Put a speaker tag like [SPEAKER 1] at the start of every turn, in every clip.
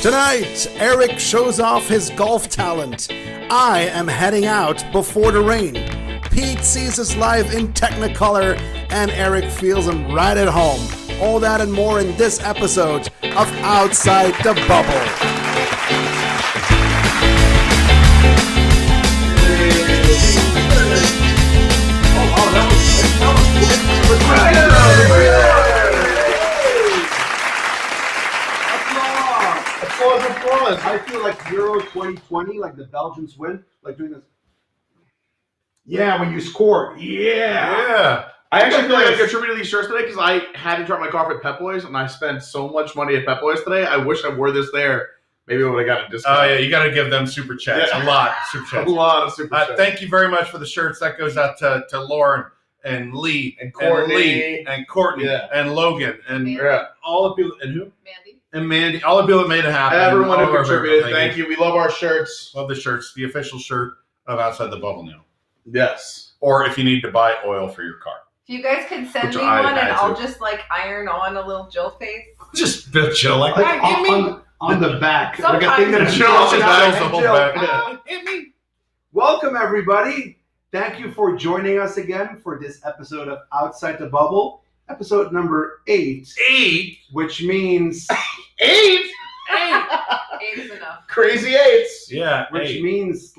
[SPEAKER 1] Tonight, Eric shows off his golf talent. I am heading out before the rain. Pete sees us live in Technicolor, and Eric feels him right at home. All that and more in this episode of Outside the Bubble.
[SPEAKER 2] Applause. I feel like Euro 2020, like the Belgians win, like doing this. Yeah, when you score. Yeah.
[SPEAKER 3] I actually feel like I contributed to these shirts today because I had to drop my car at Pep Boys, and I spent so much money at Pep Boys today. I wish I wore this there. Maybe I would have got a discount.
[SPEAKER 4] Oh, yeah, you got to give them super chats.
[SPEAKER 3] Yeah.
[SPEAKER 4] A lot of super chats.
[SPEAKER 3] A lot of super chats.
[SPEAKER 4] Thank you very much for the shirts. That goes out to Lauren and Lee
[SPEAKER 3] and Courtney
[SPEAKER 4] and Courtney and Logan and all the people. And who?
[SPEAKER 5] Mandy.
[SPEAKER 4] And Mandy. All the people that made it happen.
[SPEAKER 3] Everyone who contributed. Thank you. We love our shirts.
[SPEAKER 4] Love the shirts. The official shirt of Outside the Bubble now.
[SPEAKER 3] Yes.
[SPEAKER 4] Or if you need to buy oil for your car.
[SPEAKER 5] If you guys can send me one, and I'll just like iron on a little Jill face.
[SPEAKER 4] Just chill like
[SPEAKER 2] on the back.
[SPEAKER 5] Sometimes
[SPEAKER 2] like a thing that
[SPEAKER 4] Jill on the back. The whole back.
[SPEAKER 2] Welcome, everybody. Thank you for joining us again for this episode of Outside the Bubble, episode number 8.
[SPEAKER 4] 8?
[SPEAKER 2] Which means
[SPEAKER 3] 8?
[SPEAKER 5] 8 is enough.
[SPEAKER 3] Crazy 8s.
[SPEAKER 4] Yeah.
[SPEAKER 2] Which means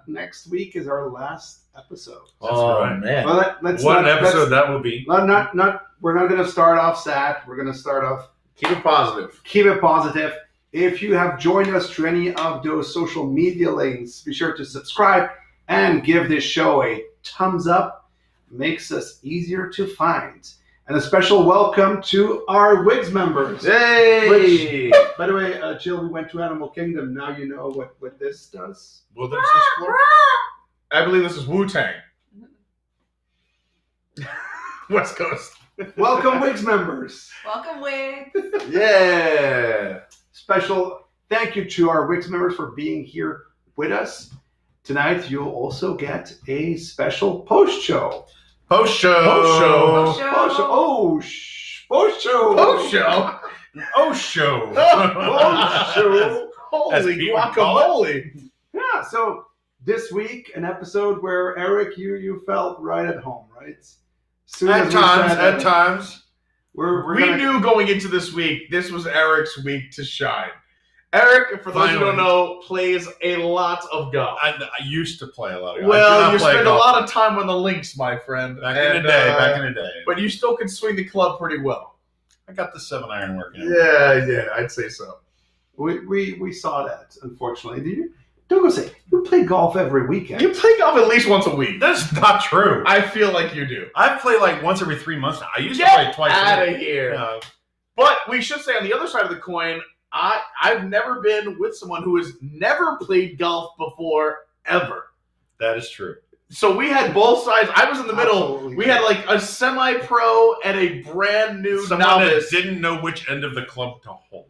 [SPEAKER 2] next week is our last episode.
[SPEAKER 4] That's right.
[SPEAKER 3] Man.
[SPEAKER 2] Well,
[SPEAKER 4] What an episode that will be.
[SPEAKER 2] We're not going to start off sad. We're going to start off.
[SPEAKER 3] Keep it positive.
[SPEAKER 2] Keep it positive. If you have joined us through any of those social media links, be sure to subscribe and give this show a thumbs up. Makes us easier to find. And a special welcome to our WIGS members.
[SPEAKER 3] Hey!
[SPEAKER 2] Which, by the way, Jill, we went to Animal Kingdom. Now you know what this does.
[SPEAKER 4] Wilderness Explorer?
[SPEAKER 3] I believe this is Wu-Tang. West Coast.
[SPEAKER 2] Welcome, WIGS members.
[SPEAKER 5] Welcome, Wig.
[SPEAKER 3] Yeah.
[SPEAKER 2] Special thank you to our WIGS members for being here with us. Tonight, you'll also get a special post-show.
[SPEAKER 4] Post-show.
[SPEAKER 2] Oh,
[SPEAKER 4] Post-show.
[SPEAKER 3] Holy guacamole.
[SPEAKER 2] Yeah, so this week, an episode where, Eric, you felt right at home, right?
[SPEAKER 4] At times.
[SPEAKER 3] We knew going into this week, this was Eric's week to shine. Eric, for those who don't know, plays a lot of golf.
[SPEAKER 4] I used to play a lot of golf.
[SPEAKER 3] Well, you spend a lot of time on the links, my friend.
[SPEAKER 4] Back in the day.
[SPEAKER 3] But you still can swing the club pretty well.
[SPEAKER 4] I got the 7-iron working.
[SPEAKER 3] Yeah, I'd say so.
[SPEAKER 2] We saw that, unfortunately. Don't go say, you play golf every weekend.
[SPEAKER 3] You play golf at least once a week.
[SPEAKER 4] That's not true.
[SPEAKER 3] I feel like you do.
[SPEAKER 4] I play like once every 3 months now. I used to play twice a week.
[SPEAKER 3] Out of here. But we should say on the other side of the coin, I've never been with someone who has never played golf before, ever.
[SPEAKER 4] That is true.
[SPEAKER 3] So we had both sides. I was in the middle.
[SPEAKER 2] Absolutely.
[SPEAKER 3] We had like a semi-pro and a brand new novice.
[SPEAKER 4] That didn't know which end of the club to hold.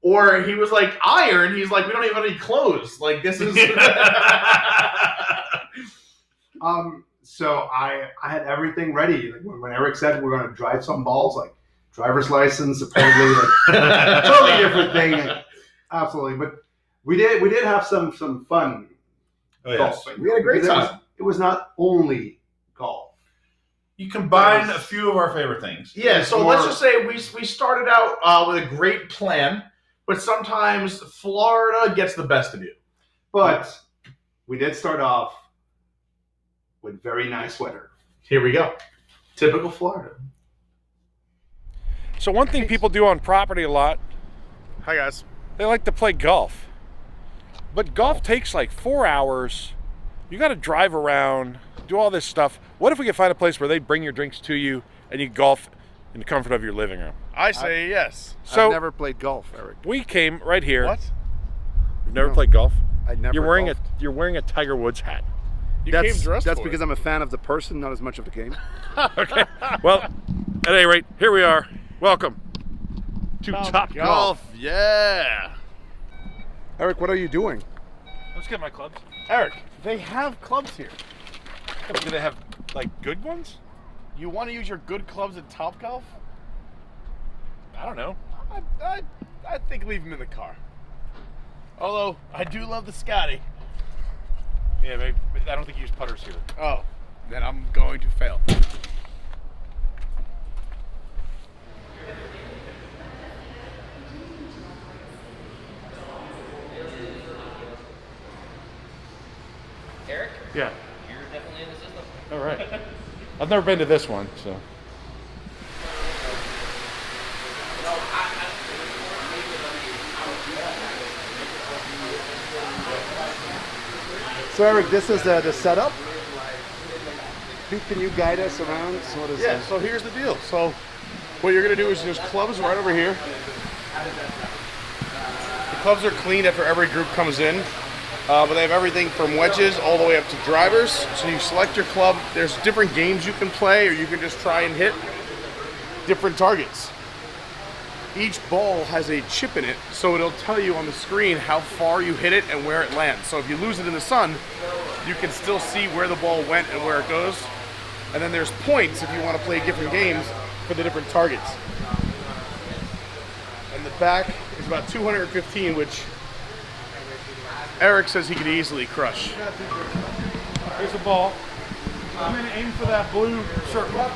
[SPEAKER 3] Or he was like iron. He's like, we don't even have any clothes. Like this is.
[SPEAKER 2] So I had everything ready. Like when Eric said we're going to drive some balls, like driver's license, apparently, like, totally different thing. Absolutely, but we did have some fun.
[SPEAKER 4] Oh yes,
[SPEAKER 2] golfing.
[SPEAKER 3] We had a great time.
[SPEAKER 2] It was not only golf.
[SPEAKER 4] You combine a few of our favorite things.
[SPEAKER 3] Yeah, so let's just say we started out with a great plan, but sometimes Florida gets the best of you.
[SPEAKER 2] But we did start off with very nice weather.
[SPEAKER 3] Here we go. Typical Florida.
[SPEAKER 6] So one thing people do on property a lot,
[SPEAKER 3] Hi, guys.
[SPEAKER 6] they like to play golf. But golf takes like 4 hours. You got to drive around, do all this stuff. What if we could find a place where they bring your drinks to you and you golf in the comfort of your living room?
[SPEAKER 7] I say yes.
[SPEAKER 6] So
[SPEAKER 7] I've never played golf, Eric.
[SPEAKER 6] we came right here.
[SPEAKER 7] What?
[SPEAKER 6] You've never
[SPEAKER 7] No.
[SPEAKER 6] played golf?
[SPEAKER 7] I never.
[SPEAKER 6] You're wearing a Tiger Woods hat.
[SPEAKER 7] You
[SPEAKER 6] That's-
[SPEAKER 7] came dressed
[SPEAKER 8] That's
[SPEAKER 7] for
[SPEAKER 8] because
[SPEAKER 7] it.
[SPEAKER 8] I'm a fan of the person, not as much of the game.
[SPEAKER 6] Okay. Well, at any rate, here we are. Welcome to Topgolf.
[SPEAKER 7] Yeah.
[SPEAKER 8] Eric, what are you doing?
[SPEAKER 6] Let's get my clubs.
[SPEAKER 7] Eric, they have clubs here.
[SPEAKER 6] Do they have like good ones?
[SPEAKER 7] You want to use your good clubs at Topgolf?
[SPEAKER 6] I don't know.
[SPEAKER 7] I think leave them in the car. Although, I do love the Scotty.
[SPEAKER 6] Yeah, maybe, I don't think you use putters here.
[SPEAKER 7] Oh, then I'm going to fail.
[SPEAKER 9] Eric,
[SPEAKER 6] Yeah.
[SPEAKER 9] you're definitely in the system.
[SPEAKER 6] All right. I've never been to this one, so.
[SPEAKER 8] So Eric, this is the setup. Pete, can you guide us around? So what is
[SPEAKER 7] Yeah, so here's the deal. So what you're gonna do is there's clubs right over here. The clubs are cleaned after every group comes in. But they have everything from wedges all the way up to drivers. So you select your club. There's different games you can play, or you can just try and hit different targets. Each ball has a chip in it, so it'll tell you on the screen how far you hit it and where it lands. So if you lose it in the sun, you can still see where the ball went and where it goes. And then there's points if you want to play different games for the different targets. And the back is about 215, which Eric says he could easily crush.
[SPEAKER 6] Here's the ball. I'm going to aim for that blue circle. I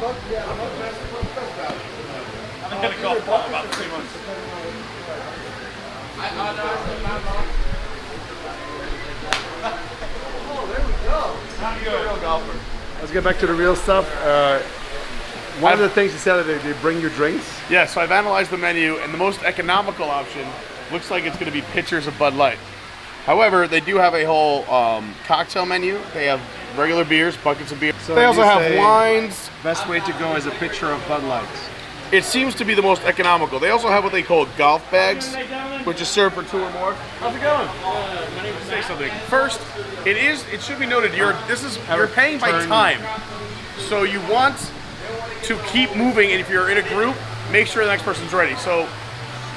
[SPEAKER 6] haven't hit a golf ball in about 3 months.
[SPEAKER 8] Let's get back to the real stuff. One of the things you said that they bring you drinks.
[SPEAKER 7] Yeah, so I've analyzed the menu, and the most economical option looks like it's going to be pitchers of Bud Light. However, they do have a whole cocktail menu. They have regular beers, buckets of beer.
[SPEAKER 8] So
[SPEAKER 7] they also
[SPEAKER 8] you
[SPEAKER 7] have
[SPEAKER 8] say
[SPEAKER 7] wines.
[SPEAKER 8] Best way to go is a pitcher of Bud Lights.
[SPEAKER 7] It seems to be the most economical. They also have what they call golf bags, which is served for 2 or more. How's it going? My name is Say something. First, it should be noted you're paying by time. So you want to keep moving, and if you're in a group, make sure the next person's ready. So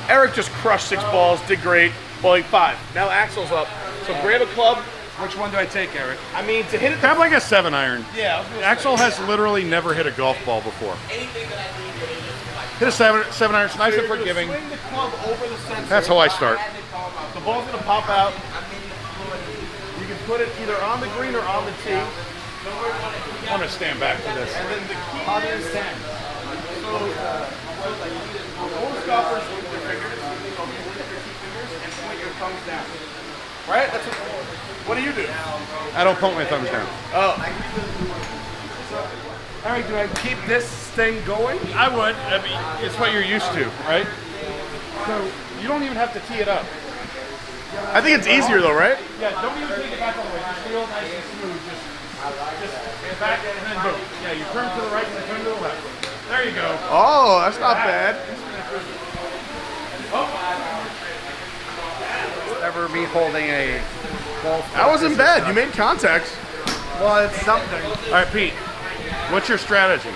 [SPEAKER 7] Eric just crushed 6 balls, did great. Well, like 5. Now Axel's up. So grab a club.
[SPEAKER 8] Which one do I take, Eric?
[SPEAKER 7] I mean, to hit it.
[SPEAKER 6] Have like a 7-iron.
[SPEAKER 7] Yeah.
[SPEAKER 6] Axel has literally never hit a golf ball before. Hit a 7-iron. It's nice and forgiving.
[SPEAKER 7] Swing the club over the sensor.
[SPEAKER 6] That's how I start.
[SPEAKER 7] The ball's gonna pop out. You can put it either on the green or on the tee.
[SPEAKER 6] I'm going to stand back for this.
[SPEAKER 7] And then the key is stand. So most golfers use their fingers. So you look at your 2 fingers and point your thumbs down. Right? That's what do you do?
[SPEAKER 6] I don't point my thumbs down.
[SPEAKER 7] Oh.
[SPEAKER 8] All right, do I keep this thing going?
[SPEAKER 6] I would. I mean, it's what you're used to, right? So you don't even have to tee it up.
[SPEAKER 7] I think it's easier though, right?
[SPEAKER 6] Yeah, don't even take it back all the way. Just feel nice and smooth. Just get back and then boom. Yeah, you turn to the right and then turn to the left. There you go.
[SPEAKER 7] Oh, that's not bad.
[SPEAKER 8] Ever me holding a golf?
[SPEAKER 7] That wasn't bad. You made contact.
[SPEAKER 8] Well, it's something.
[SPEAKER 6] All right, Pete. What's your strategy?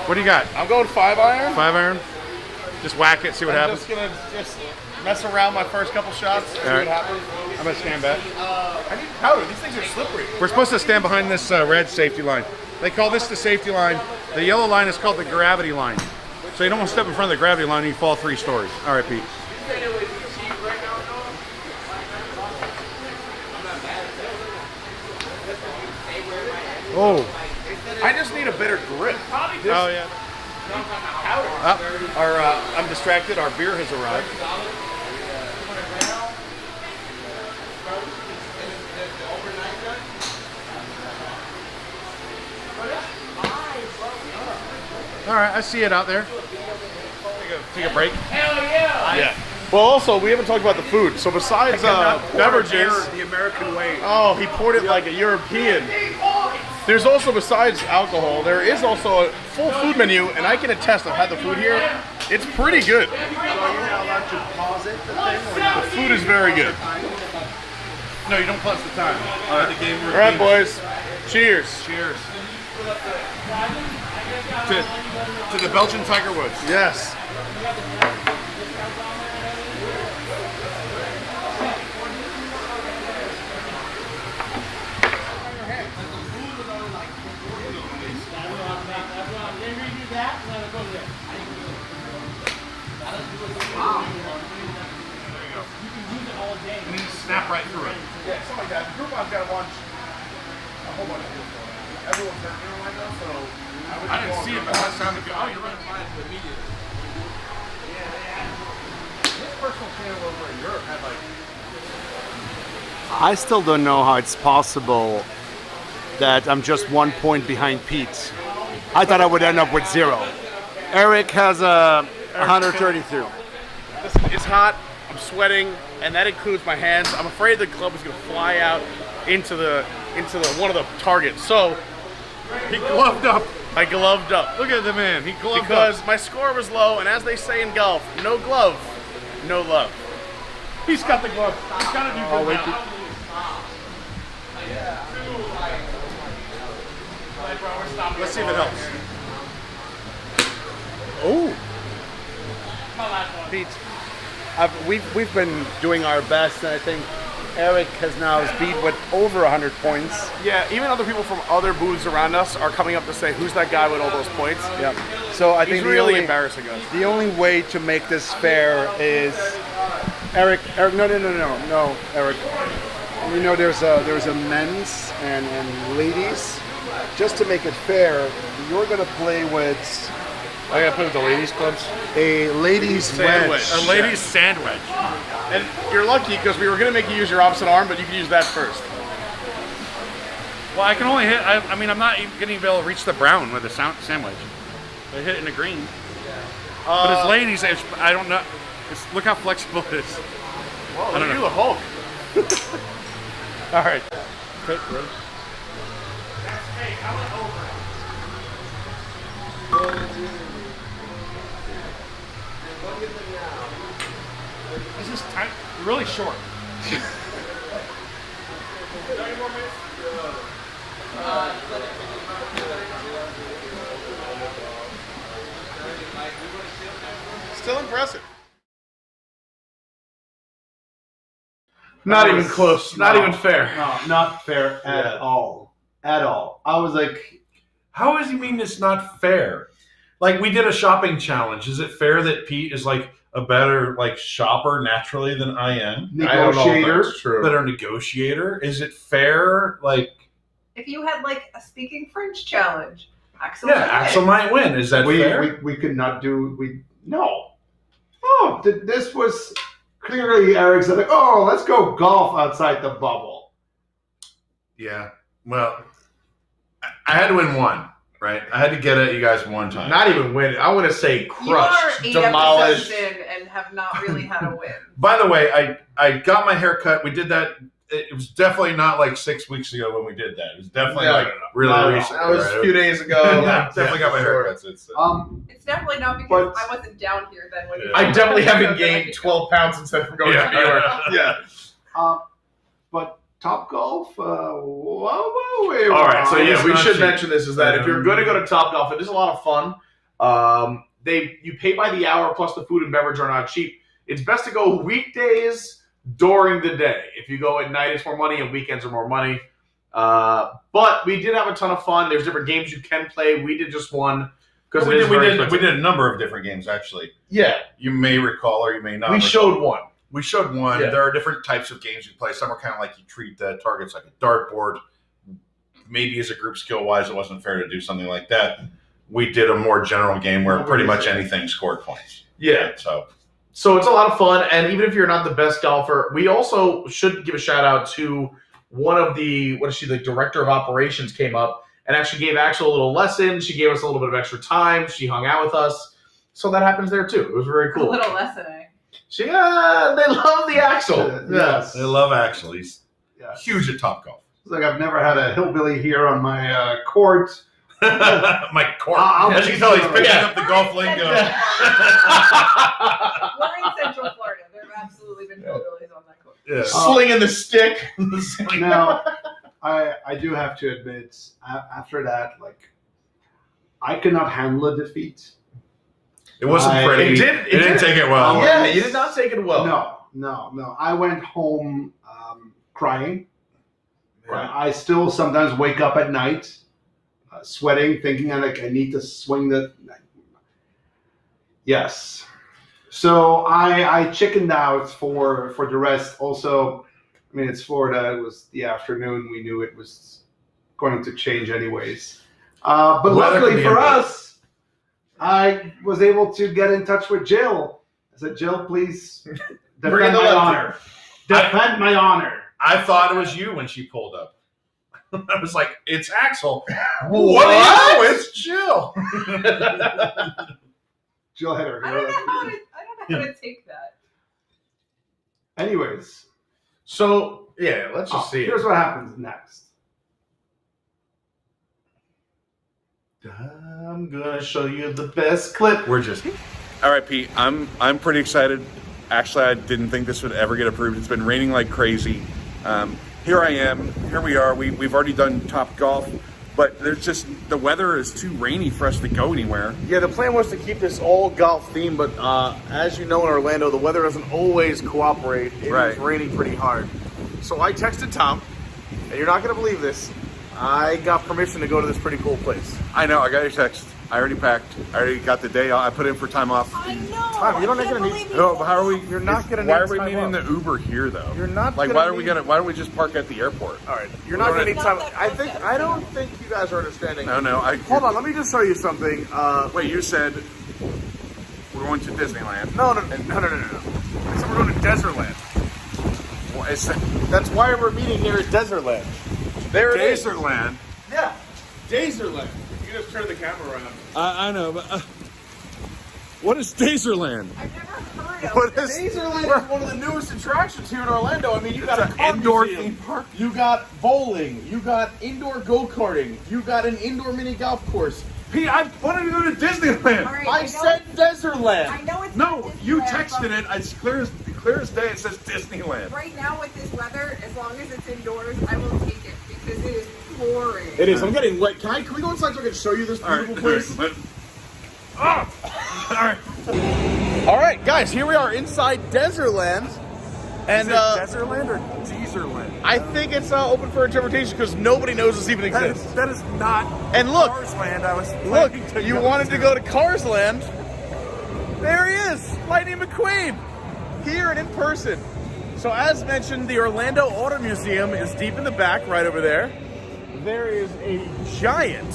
[SPEAKER 6] What do you got?
[SPEAKER 7] I'm going 5-iron.
[SPEAKER 6] 5-iron? Just whack it, see what
[SPEAKER 7] I'm
[SPEAKER 6] happens.
[SPEAKER 7] just gonna mess around my first couple shots, see
[SPEAKER 6] All right.
[SPEAKER 7] what happens.
[SPEAKER 6] I'm going to stand back.
[SPEAKER 7] I need powder. These things are slippery.
[SPEAKER 6] We're supposed to stand behind this red safety line. They call this the safety line. The yellow line is called the gravity line. So you don't want to step in front of the gravity line and you fall 3 stories. All right, Pete. Oh.
[SPEAKER 7] I just need a better grip.
[SPEAKER 6] Oh, yeah.
[SPEAKER 7] I'm distracted. Our beer has arrived.
[SPEAKER 6] All right, I see it out there. Take a break.
[SPEAKER 7] Yeah. Well, also, we haven't talked about the food. So besides beverages,
[SPEAKER 8] the American way.
[SPEAKER 7] oh, he poured it like a European. There's also, besides alcohol, there is also a full food menu, and I can attest, I've had the food here. It's pretty good.
[SPEAKER 8] So you're not allowed to pause it, the thing? Or
[SPEAKER 7] The food is very good.
[SPEAKER 6] No, you don't pause the time. All right, the game
[SPEAKER 7] All right, boys. Cheers.
[SPEAKER 6] Cheers. To the Belgian Tiger Woods.
[SPEAKER 7] Yes.
[SPEAKER 3] whole bunch of people going out. Everyone's hurting right now, so
[SPEAKER 4] I didn't see it, but that sounded good. Oh, you're running fine immediately.
[SPEAKER 3] His personal channel over in Europe had like.
[SPEAKER 1] I still don't know how it's possible that I'm just 1 point behind Pete. I thought I would end up with 0. Eric has a 132.
[SPEAKER 7] Listen, it's hot. I'm sweating, and that includes my hands. I'm afraid the club is going to fly out into the one of the targets. So
[SPEAKER 4] He gloved up.
[SPEAKER 7] I gloved up.
[SPEAKER 4] Look at the man. He gloved
[SPEAKER 7] Because
[SPEAKER 4] up.
[SPEAKER 7] my score was low, and as they say in golf, no glove, no love.
[SPEAKER 4] He's got the glove. He's got to do good now. Let's see if it helps.
[SPEAKER 1] Oh.
[SPEAKER 7] Pete.
[SPEAKER 1] We've been doing our best, and I think Eric has now beat with over 100 points.
[SPEAKER 7] Yeah, even other people from other booths around us are coming up to say, who's that guy with all those points?
[SPEAKER 1] Yeah. So I
[SPEAKER 7] He's
[SPEAKER 1] think
[SPEAKER 7] really embarrassing us.
[SPEAKER 1] the only way to make this fair is Eric, no, Eric. You know, there's a men's and ladies. Just to make it fair, you're gonna play with
[SPEAKER 7] I gotta put it with the ladies' clubs.
[SPEAKER 1] a ladies
[SPEAKER 7] Sandwich.
[SPEAKER 1] wedge.
[SPEAKER 4] A lady's sandwich.
[SPEAKER 7] And you're lucky because we were gonna make you use your opposite arm, but you can use that first.
[SPEAKER 4] Well, I can only hit. I mean, I'm not even going to be able to reach the brown with a sandwich. I hit it in the green. But as ladies, I don't know. Look how flexible it is.
[SPEAKER 7] Whoa,
[SPEAKER 4] I don't
[SPEAKER 7] you're
[SPEAKER 4] know.
[SPEAKER 7] the Hulk.
[SPEAKER 4] All right.
[SPEAKER 1] Okay, great.
[SPEAKER 4] This is tight, really short.
[SPEAKER 7] Still impressive.
[SPEAKER 3] Not even close. Not even fair.
[SPEAKER 2] No, not fair at all. At all. I was like,
[SPEAKER 10] How does he mean it's not fair? Like, we did a shopping challenge. Is it fair that Pete is like a better like shopper naturally than I am?
[SPEAKER 3] I don't know if
[SPEAKER 2] negotiator.
[SPEAKER 3] that's true.
[SPEAKER 10] Better negotiator? Is it fair? Like,
[SPEAKER 5] If you had like a speaking French challenge, Axel.
[SPEAKER 10] yeah,
[SPEAKER 5] would win.
[SPEAKER 10] Axel might win. Is that fair?
[SPEAKER 2] we could not do, no. Oh, this was clearly Eric said, like, oh, let's go golf outside the bubble.
[SPEAKER 10] Yeah. Well, I had to win one, right? I had to get at you guys one time.
[SPEAKER 3] Not even win. I want to say
[SPEAKER 5] You are
[SPEAKER 3] crushed,
[SPEAKER 5] 8
[SPEAKER 3] demolished.
[SPEAKER 5] episodes in and have not really had a win.
[SPEAKER 10] By the way, I got my hair cut. We did that. It was definitely not like 6 weeks ago when we did that. It was definitely
[SPEAKER 3] No,
[SPEAKER 10] like
[SPEAKER 3] no, no.
[SPEAKER 10] really
[SPEAKER 3] No,
[SPEAKER 10] recent.
[SPEAKER 3] that was
[SPEAKER 10] right?
[SPEAKER 3] a few days ago.
[SPEAKER 10] Yeah, definitely got my hair cut. It's,
[SPEAKER 5] It's definitely not because
[SPEAKER 2] But-
[SPEAKER 5] I wasn't down here then when you.
[SPEAKER 10] Yeah.
[SPEAKER 3] I definitely haven't gained 12 pounds since from going to New York. Yeah.
[SPEAKER 2] But Topgolf, whoa,
[SPEAKER 3] All right, so yeah,
[SPEAKER 10] It's
[SPEAKER 3] we
[SPEAKER 10] not
[SPEAKER 3] should
[SPEAKER 10] cheap.
[SPEAKER 3] mention this is that if you're going to go to Topgolf, it is a lot of fun. You pay by the hour plus the food and beverage are not cheap. It's best to go weekdays during the day. If you go at night, it's more money, and weekends are more money. But we did have a ton of fun. There's different games you can play. We did just one because
[SPEAKER 10] we did a number of different games actually.
[SPEAKER 3] Yeah,
[SPEAKER 10] You may recall or you may not.
[SPEAKER 3] we
[SPEAKER 10] recall.
[SPEAKER 3] showed one.
[SPEAKER 10] We showed one.
[SPEAKER 3] Yeah.
[SPEAKER 10] There are different types of games you play. Some are kind of like you treat the targets like a dartboard. Maybe as a group skill wise, it wasn't fair to do something like that. We did a more general game where pretty much anything scored points.
[SPEAKER 3] Yeah. So it's a lot of fun, and even if you're not the best golfer, we also should give a shout out to one of the the director of operations came up and actually gave Axel a little lesson. She gave us a little bit of extra time. She hung out with us, so that happens there too. It was very
[SPEAKER 5] A
[SPEAKER 3] cool.
[SPEAKER 5] little lesson, eh?
[SPEAKER 3] They love the Axel.
[SPEAKER 2] Yes.
[SPEAKER 10] They love Axel. He's
[SPEAKER 2] Yes.
[SPEAKER 10] huge at Topgolf.
[SPEAKER 2] It's like I've never had a hillbilly here on my court.
[SPEAKER 10] My court.
[SPEAKER 2] I'll
[SPEAKER 10] As you can tell, he's picking up the golf lingo.
[SPEAKER 5] We're in Central Florida. There have absolutely been hillbillies on that court.
[SPEAKER 10] Yeah.
[SPEAKER 3] Slinging the stick.
[SPEAKER 2] Now, I do have to admit, after that, like, I could not handle a defeat.
[SPEAKER 10] It wasn't pretty.
[SPEAKER 3] It
[SPEAKER 10] It didn't take it well.
[SPEAKER 3] Yeah, you did not take it well.
[SPEAKER 2] No. I went home crying.
[SPEAKER 3] Yeah.
[SPEAKER 2] I still sometimes wake up at night, sweating, thinking I need to swing the. Yes. So I chickened out for the rest. Also, I mean, it's Florida. It was the afternoon. We knew it was going to change anyways. But luckily for us, I was able to get in touch with Jill. I said, Jill, please defend my honor. Defend my honor.
[SPEAKER 10] I thought it was you when she pulled up. I was like, it's Axel. What do you know? It's Jill.
[SPEAKER 2] Jill had her.
[SPEAKER 5] I don't know how to take that.
[SPEAKER 2] Anyways.
[SPEAKER 3] So, yeah, let's just see.
[SPEAKER 2] Here's what happens next.
[SPEAKER 3] I'm going to show you the best clip.
[SPEAKER 6] We're just... All right, Pete, I'm pretty excited. Actually, I didn't think this would ever get approved. It's been raining like crazy. Here I am. Here we are. We've already done Topgolf, but there's just the weather is too rainy for us to go anywhere.
[SPEAKER 7] Yeah, the plan was to keep this all golf theme, but as you know in Orlando, the weather doesn't always cooperate. It's raining pretty hard. So I texted Tom, and you're not going to believe this, I got permission to go to this pretty cool place.
[SPEAKER 6] I know. I got your text. I already packed. I already got the day off. I put in for time off.
[SPEAKER 5] I know.
[SPEAKER 7] Tom, you're not going to need.
[SPEAKER 6] No, how are we?
[SPEAKER 7] You're not going to need.
[SPEAKER 6] Why are we
[SPEAKER 7] time
[SPEAKER 6] needing
[SPEAKER 7] off.
[SPEAKER 6] the Uber here though?
[SPEAKER 7] You're not.
[SPEAKER 6] Like, why don't we just park at the airport?
[SPEAKER 7] All right. You're not going to need time. I don't think you guys are understanding.
[SPEAKER 6] No.
[SPEAKER 7] Hold on. Let me just show you something.
[SPEAKER 6] Wait, you said we're going to Disneyland.
[SPEAKER 7] No. I said we're going to Desertland.
[SPEAKER 6] Well,
[SPEAKER 7] That's why we're meeting here at Desertland. There it is.
[SPEAKER 6] Desertland.
[SPEAKER 7] Yeah, Deserland. You can just turn the camera around.
[SPEAKER 6] I know, but what is Deserland?
[SPEAKER 5] I've never heard of
[SPEAKER 7] What is Deserland? Is one of the newest attractions here in Orlando. I mean, you got an
[SPEAKER 6] indoor
[SPEAKER 7] museum.
[SPEAKER 6] theme park.
[SPEAKER 7] You got bowling. You got indoor go-karting. You got an indoor mini golf course.
[SPEAKER 6] Pete, I wanted to go to Disneyland.
[SPEAKER 5] All right,
[SPEAKER 7] I said Deserland.
[SPEAKER 5] I know it's
[SPEAKER 6] No,
[SPEAKER 5] not
[SPEAKER 6] you
[SPEAKER 5] Disneyland,
[SPEAKER 6] texted
[SPEAKER 5] but
[SPEAKER 6] it. It's clear as day. It says Disneyland.
[SPEAKER 5] right now with this weather, as long as it's indoors, I will take it because it is pouring.
[SPEAKER 7] It is. I'm getting wet. Can we go inside so I can show you this beautiful place? All right, guys. Here we are inside Deserland. And
[SPEAKER 6] is it Deserland or Deezerland?
[SPEAKER 7] I think it's open for interpretation because nobody knows this even exists.
[SPEAKER 6] That is not.
[SPEAKER 7] And look,
[SPEAKER 6] Carsland. I was
[SPEAKER 7] look.
[SPEAKER 6] planning to
[SPEAKER 7] You
[SPEAKER 6] go
[SPEAKER 7] wanted to go to Carsland. There he is, Lightning McQueen, here and in person. So as mentioned, the Orlando Auto Museum is deep in the back, right over there. There is a giant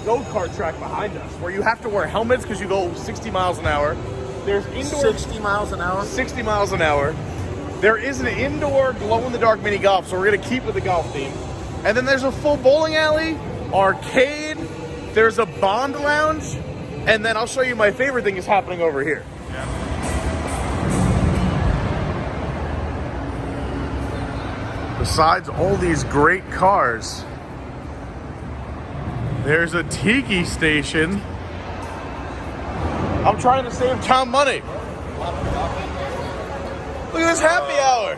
[SPEAKER 7] go-kart track behind us where you have to wear helmets because you go 60 miles an hour. There's indoor
[SPEAKER 8] 60 miles an hour?
[SPEAKER 7] 60 miles an hour. There is an indoor glow-in-the-dark mini golf, so we're going to keep with the golf theme. And then there's a full bowling alley, arcade, there's a Bond lounge, and then I'll show you my favorite thing is happening over here. Besides all these great cars, there's a tiki station. I'm trying to save Tom money. Look at this happy hour.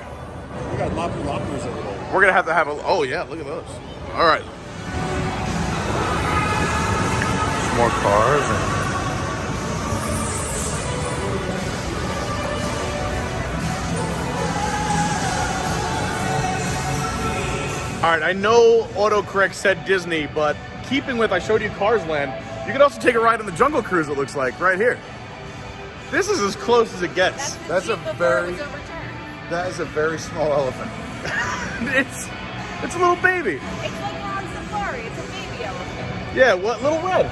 [SPEAKER 8] We got loppers over there.
[SPEAKER 7] We're gonna have a. Oh yeah, look at those. All right. Some more cars. All right, I know autocorrect said Disney, but keeping with I showed you Cars Land, you could also take a ride on the Jungle Cruise, it looks like, right here. This is as close as it gets.
[SPEAKER 8] That is a very small elephant.
[SPEAKER 7] It's a little baby.
[SPEAKER 5] It's like we're on safari. It's a baby elephant.
[SPEAKER 7] Yeah, what little red.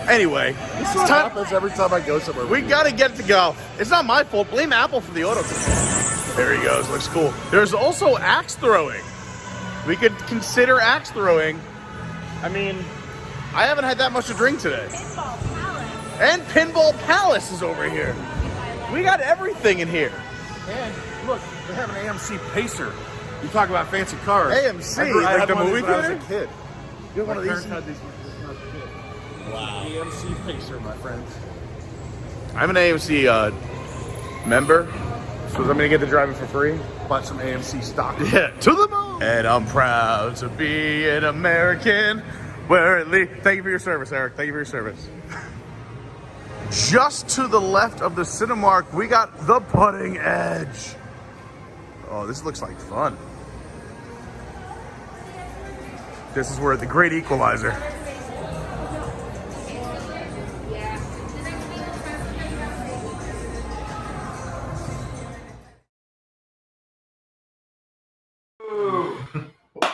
[SPEAKER 7] Anyway, this is time.
[SPEAKER 8] Happens every time I go somewhere.
[SPEAKER 7] We gotta get to golf. It's not my fault. Blame Apple for the autocorrect. There he goes. Looks cool. There's also axe throwing. We could consider axe throwing. I mean, I haven't had that much to drink today.
[SPEAKER 5] Pinball Palace.
[SPEAKER 7] And Pinball Palace is over here. We got everything in here.
[SPEAKER 6] And look, they have an AMC Pacer. You talk about fancy cars.
[SPEAKER 7] AMC,
[SPEAKER 6] I
[SPEAKER 7] like
[SPEAKER 6] had
[SPEAKER 7] the
[SPEAKER 6] one of
[SPEAKER 7] movie
[SPEAKER 6] these when I was
[SPEAKER 7] theater?
[SPEAKER 6] a kid.
[SPEAKER 7] You have one of
[SPEAKER 6] My
[SPEAKER 7] these?
[SPEAKER 6] parents had these when I was a kid.
[SPEAKER 8] Wow.
[SPEAKER 6] AMC Pacer, my friends.
[SPEAKER 7] I'm an AMC member, so I'm gonna get to drive it for free.
[SPEAKER 6] Bought some AMC stock.
[SPEAKER 7] Yeah, to the moon. And I'm proud to be an American. Where at least, thank you for your service, Eric. Thank you for your service. Just to the left of the Cinemark, we got the Putting Edge. Oh, this looks like fun. This is where the great equalizer.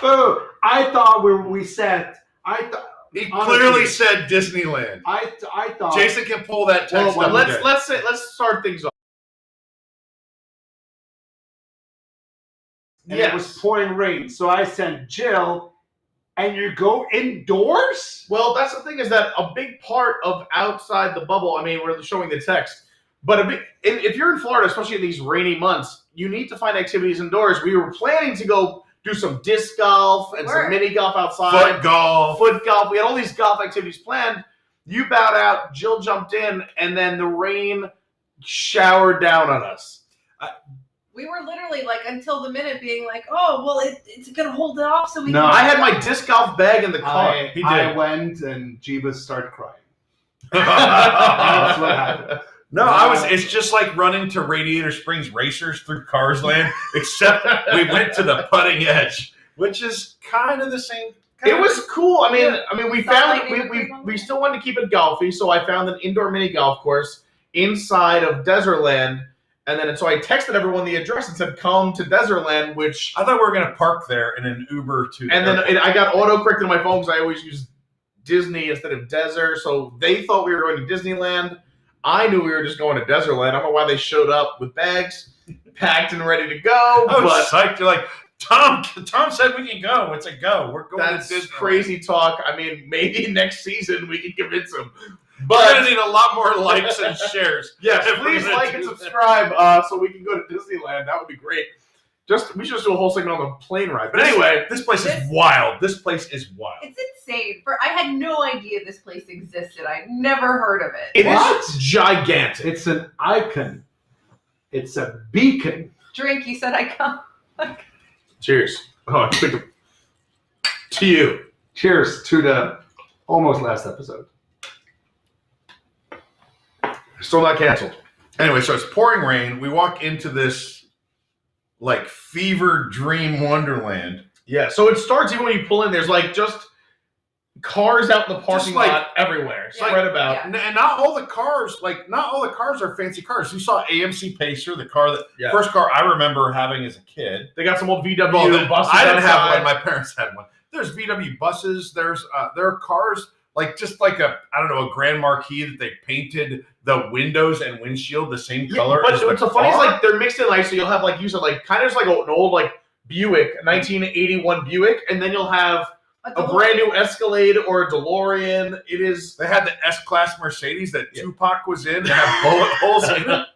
[SPEAKER 2] Oh, I thought we said.
[SPEAKER 10] He
[SPEAKER 2] honestly,
[SPEAKER 10] clearly said Disneyland.
[SPEAKER 2] I thought.
[SPEAKER 10] Jason can pull that text up.
[SPEAKER 3] Let's start things off.
[SPEAKER 2] And it was pouring rain, so I sent Jill. And you go indoors?
[SPEAKER 3] Well, that's the thing is that a big part of outside the bubble, I mean, we're showing the text, but if you're in Florida, especially in these rainy months, you need to find activities indoors. We were planning to go do some disc golf and some mini golf outside.
[SPEAKER 10] Foot golf.
[SPEAKER 3] We had all these golf activities planned. You bowed out, Jill jumped in, and then the rain showered down on us.
[SPEAKER 5] We were literally like until the minute being like, oh, well, it's going to hold it off so we
[SPEAKER 3] can... I had my disc golf bag in the car.
[SPEAKER 2] I went and Jeebus started crying. That's what happened.
[SPEAKER 10] No, it's just like running to Radiator Springs Racers through Cars Land, except we went to the putting edge, which is kind of the same.
[SPEAKER 3] It was cool. I mean, we still wanted to keep it golfy, so I found an indoor mini golf course inside of Desertland. And then so I texted everyone the address and said, come to Desertland, which...
[SPEAKER 10] I thought we were going to park there in an Uber to...
[SPEAKER 3] And then I got autocorrected on my phone because I always use Disney instead of Desert. So they thought we were going to Disneyland. I knew we were just going to Desertland. I don't know why they showed up with bags, packed and ready to go.
[SPEAKER 10] I was psyched. You're like, Tom said we can go. It's a go. We're going
[SPEAKER 3] to Disneyland. That's crazy talk. I mean, maybe next season we can convince them.
[SPEAKER 10] But we're going to need a lot more likes and shares.
[SPEAKER 3] Yes, please like and subscribe so we can go to Disneyland. That would be great. We should just do a whole segment on the plane ride. But anyway,
[SPEAKER 10] this place is wild. This place is wild.
[SPEAKER 5] It's insane. I had no idea this place existed. I'd never heard of it.
[SPEAKER 3] It is gigantic.
[SPEAKER 2] It's an icon. It's a beacon.
[SPEAKER 5] Drink, you said icon.
[SPEAKER 3] Cheers. Oh, to you.
[SPEAKER 2] Cheers to the almost last episode.
[SPEAKER 10] Still not canceled. Anyway, so it's pouring rain. We walk into this like fever dream wonderland.
[SPEAKER 3] Yeah, so it starts even when you pull in. There's like just cars out in the parking lot everywhere, spread about.
[SPEAKER 10] Yeah. And not all the cars are fancy cars. You saw AMC Pacer, the car first car I remember having as a kid.
[SPEAKER 3] They got some old VW buses.
[SPEAKER 10] I didn't have one. My parents had one. There's VW buses. There are cars. Like just like a Grand Marquis that they painted the windows and windshield the same color.
[SPEAKER 3] But what's so funny is like they're mixed in like so you'll have like you said like kind of just like an old like Buick 1981 Buick, and then you'll have a brand new Escalade or a DeLorean. It is.
[SPEAKER 10] They had the S-Class Mercedes that Tupac was in. They have bullet holes in it.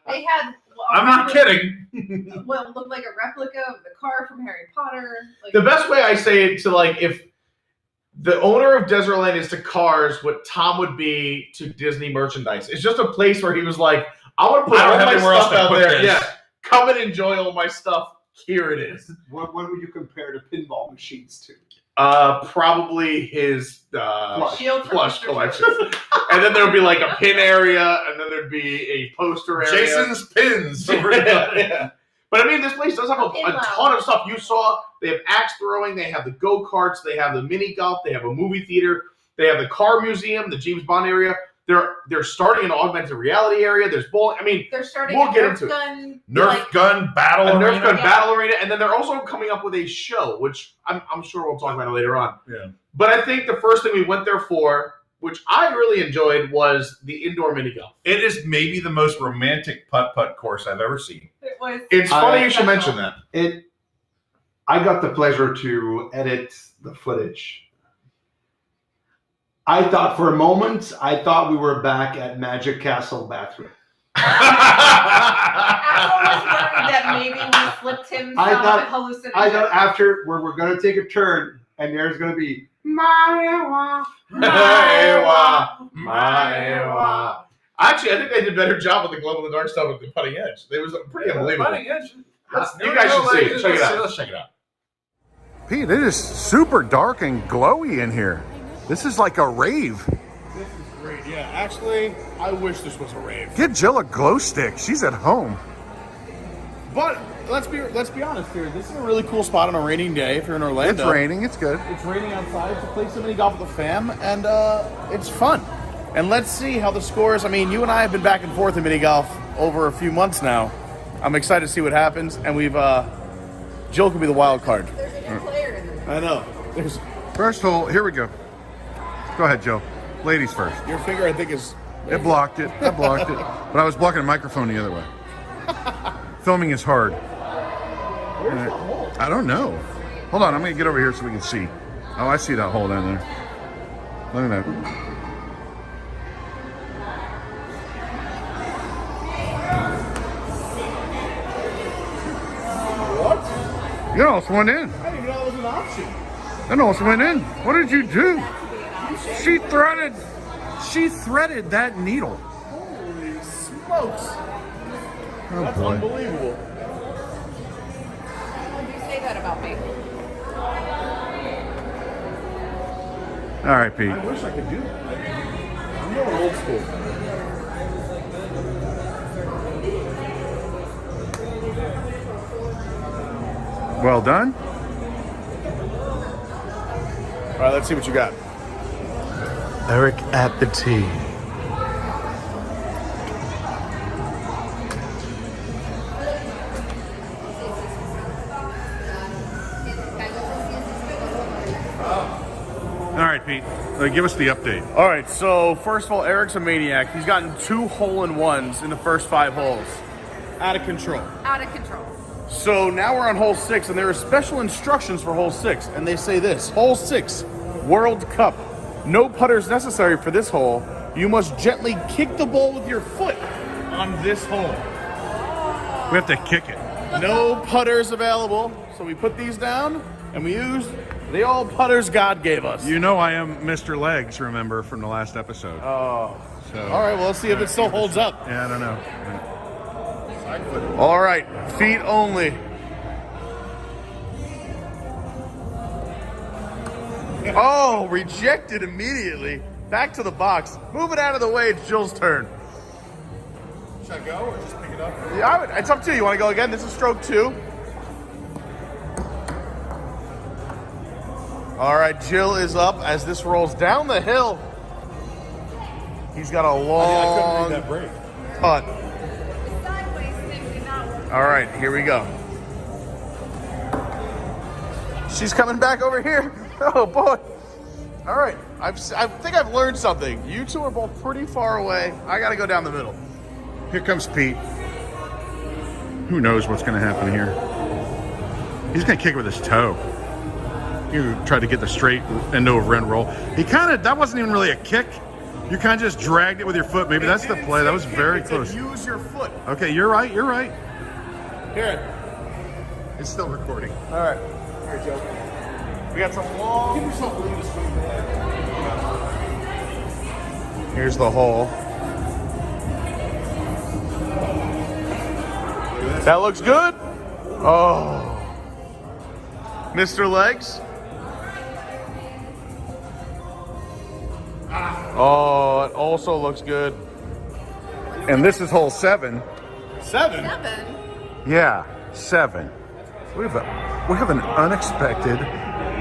[SPEAKER 5] They had.
[SPEAKER 10] I'm not kidding.
[SPEAKER 5] Well, it looked like a replica of the car from Harry Potter. Like,
[SPEAKER 3] the best way I say it to like if. The owner of Desertland is to cars what Tom would be to Disney merchandise. It's just a place where he was like, I want to put all my stuff out there. Yeah, come and enjoy all my stuff. Here it is.
[SPEAKER 2] What would you compare to pinball machines to?
[SPEAKER 3] Probably his
[SPEAKER 5] plush
[SPEAKER 3] collection. And then there would be like a pin area, and then there'd be a poster area.
[SPEAKER 10] Jason's pins.
[SPEAKER 3] Yeah. But I mean, this place does have a ton of stuff. You saw they have axe throwing, they have the go-karts, they have the mini golf, they have a movie theater, they have the car museum, the James Bond area. They're starting an augmented reality area. There's bowling. I mean,
[SPEAKER 5] they're starting
[SPEAKER 3] we'll
[SPEAKER 5] a
[SPEAKER 3] get
[SPEAKER 5] Nerf
[SPEAKER 3] into
[SPEAKER 5] gun,
[SPEAKER 10] Nerf gun battle arena.
[SPEAKER 3] Nerf gun battle arena, and then they're also coming up with a show, which I'm sure we'll talk about it later on.
[SPEAKER 10] Yeah.
[SPEAKER 3] But I think the first thing we went there for, which I really enjoyed, was the indoor mini golf.
[SPEAKER 10] It is maybe the most romantic putt-putt course I've ever seen.
[SPEAKER 5] It was.
[SPEAKER 3] It's funny you should mention that.
[SPEAKER 2] I got the pleasure to edit the footage. I thought for a moment, we were back at Magic Castle bathroom.
[SPEAKER 5] Axel was worried that maybe we flipped him some hallucination.
[SPEAKER 2] I thought after we're going to take a turn, and there's going to be Maewa.
[SPEAKER 3] Actually, I think they did a better job with the glow in the dark stuff with the putting edge. It was pretty unbelievable.
[SPEAKER 10] Putting edge.
[SPEAKER 3] You guys should see it. Check it out.
[SPEAKER 10] Let's check it out.
[SPEAKER 6] Pete, it is super dark and glowy in here. This is like a rave.
[SPEAKER 7] This is great. Yeah, actually, I wish this was a rave.
[SPEAKER 6] Get Jill a glow stick. She's at home.
[SPEAKER 7] But let's be honest here. This is a really cool spot on a raining day if you're in Orlando.
[SPEAKER 6] It's raining. It's good.
[SPEAKER 7] It's raining outside to play some mini golf with the fam, and it's fun. And let's see how the scores. I mean, you and I have been back and forth in mini golf over a few months now. I'm excited to see what happens, and Jill could be the wild card.
[SPEAKER 5] There's a new player in the
[SPEAKER 7] I know. There's
[SPEAKER 6] First hole, here we go. Go ahead, Joe. Ladies first.
[SPEAKER 7] your finger, I think, is.
[SPEAKER 6] It blocked it. I blocked it. But I was blocking a microphone the other way. Filming is hard.
[SPEAKER 7] Where's the hole?
[SPEAKER 6] I don't know. Hold on, I'm going to get over here so we can see. Oh, I see that hole down there. Look at that.
[SPEAKER 7] What?
[SPEAKER 6] You almost went in.
[SPEAKER 7] I didn't even know that was an option.
[SPEAKER 6] It almost went in. What did you do? She threaded that needle.
[SPEAKER 7] Holy smokes.
[SPEAKER 6] Oh,
[SPEAKER 7] That's
[SPEAKER 6] boy.
[SPEAKER 7] unbelievable.
[SPEAKER 5] Why would you say that about me?
[SPEAKER 6] All right, Pete.
[SPEAKER 7] I wish I could do that. I'm going old school.
[SPEAKER 6] Well done.
[SPEAKER 7] All right, let's see what you got.
[SPEAKER 1] Eric at the tee.
[SPEAKER 6] All right, Pete. Give us the update.
[SPEAKER 7] All right, so first of all, Eric's a maniac. He's gotten 2 hole-in-ones in the first 5 holes. Out of control.
[SPEAKER 5] Out of control.
[SPEAKER 7] So now we're on hole 6, and there are special instructions for hole 6, and they say this: hole 6, World Cup. No putters necessary for this hole. You must gently kick the ball with your foot on this hole.
[SPEAKER 6] We have to kick it.
[SPEAKER 7] No putters available. So we put these down, and we use the old putters God gave us.
[SPEAKER 6] You know I am Mr. Legs, remember, from the last episode.
[SPEAKER 7] Oh.
[SPEAKER 6] So,
[SPEAKER 7] All right, well, let's see if it still holds up.
[SPEAKER 6] Yeah, I don't know.
[SPEAKER 7] All right, feet only. Oh, rejected immediately. Back to the box. Move it out of the way. It's Jill's turn.
[SPEAKER 6] Should I go or just pick it up?
[SPEAKER 7] Yeah, it's up to you. You want to go again? This is stroke 2. All right, Jill is up as this rolls down the hill. He's got a long
[SPEAKER 6] I couldn't read that break.
[SPEAKER 7] putt.
[SPEAKER 5] The sideways thing did not work.
[SPEAKER 7] All right, here we go. She's coming back over here. Oh, boy. All right, I think I've learned something. You two are both pretty far away. I got to go down the middle.
[SPEAKER 6] Here comes Pete. Who knows what's going to happen here? He's going to kick it with his toe. He tried to get the straight end over end roll. He kind of, that wasn't even really a kick. You kind of just dragged it with your foot. Maybe that's the play. That was very close.
[SPEAKER 7] Use your foot.
[SPEAKER 6] Okay, you're right. You're right.
[SPEAKER 7] Here it.
[SPEAKER 6] It's still recording.
[SPEAKER 7] All right. Here, Joe. We got some long. Give yourself room to swing there. Here's the hole. That looks good. Oh. Mr. Legs. Oh, it also looks good.
[SPEAKER 6] And this is hole 7.
[SPEAKER 7] 7?
[SPEAKER 5] 7.
[SPEAKER 6] Yeah, 7. We have an unexpected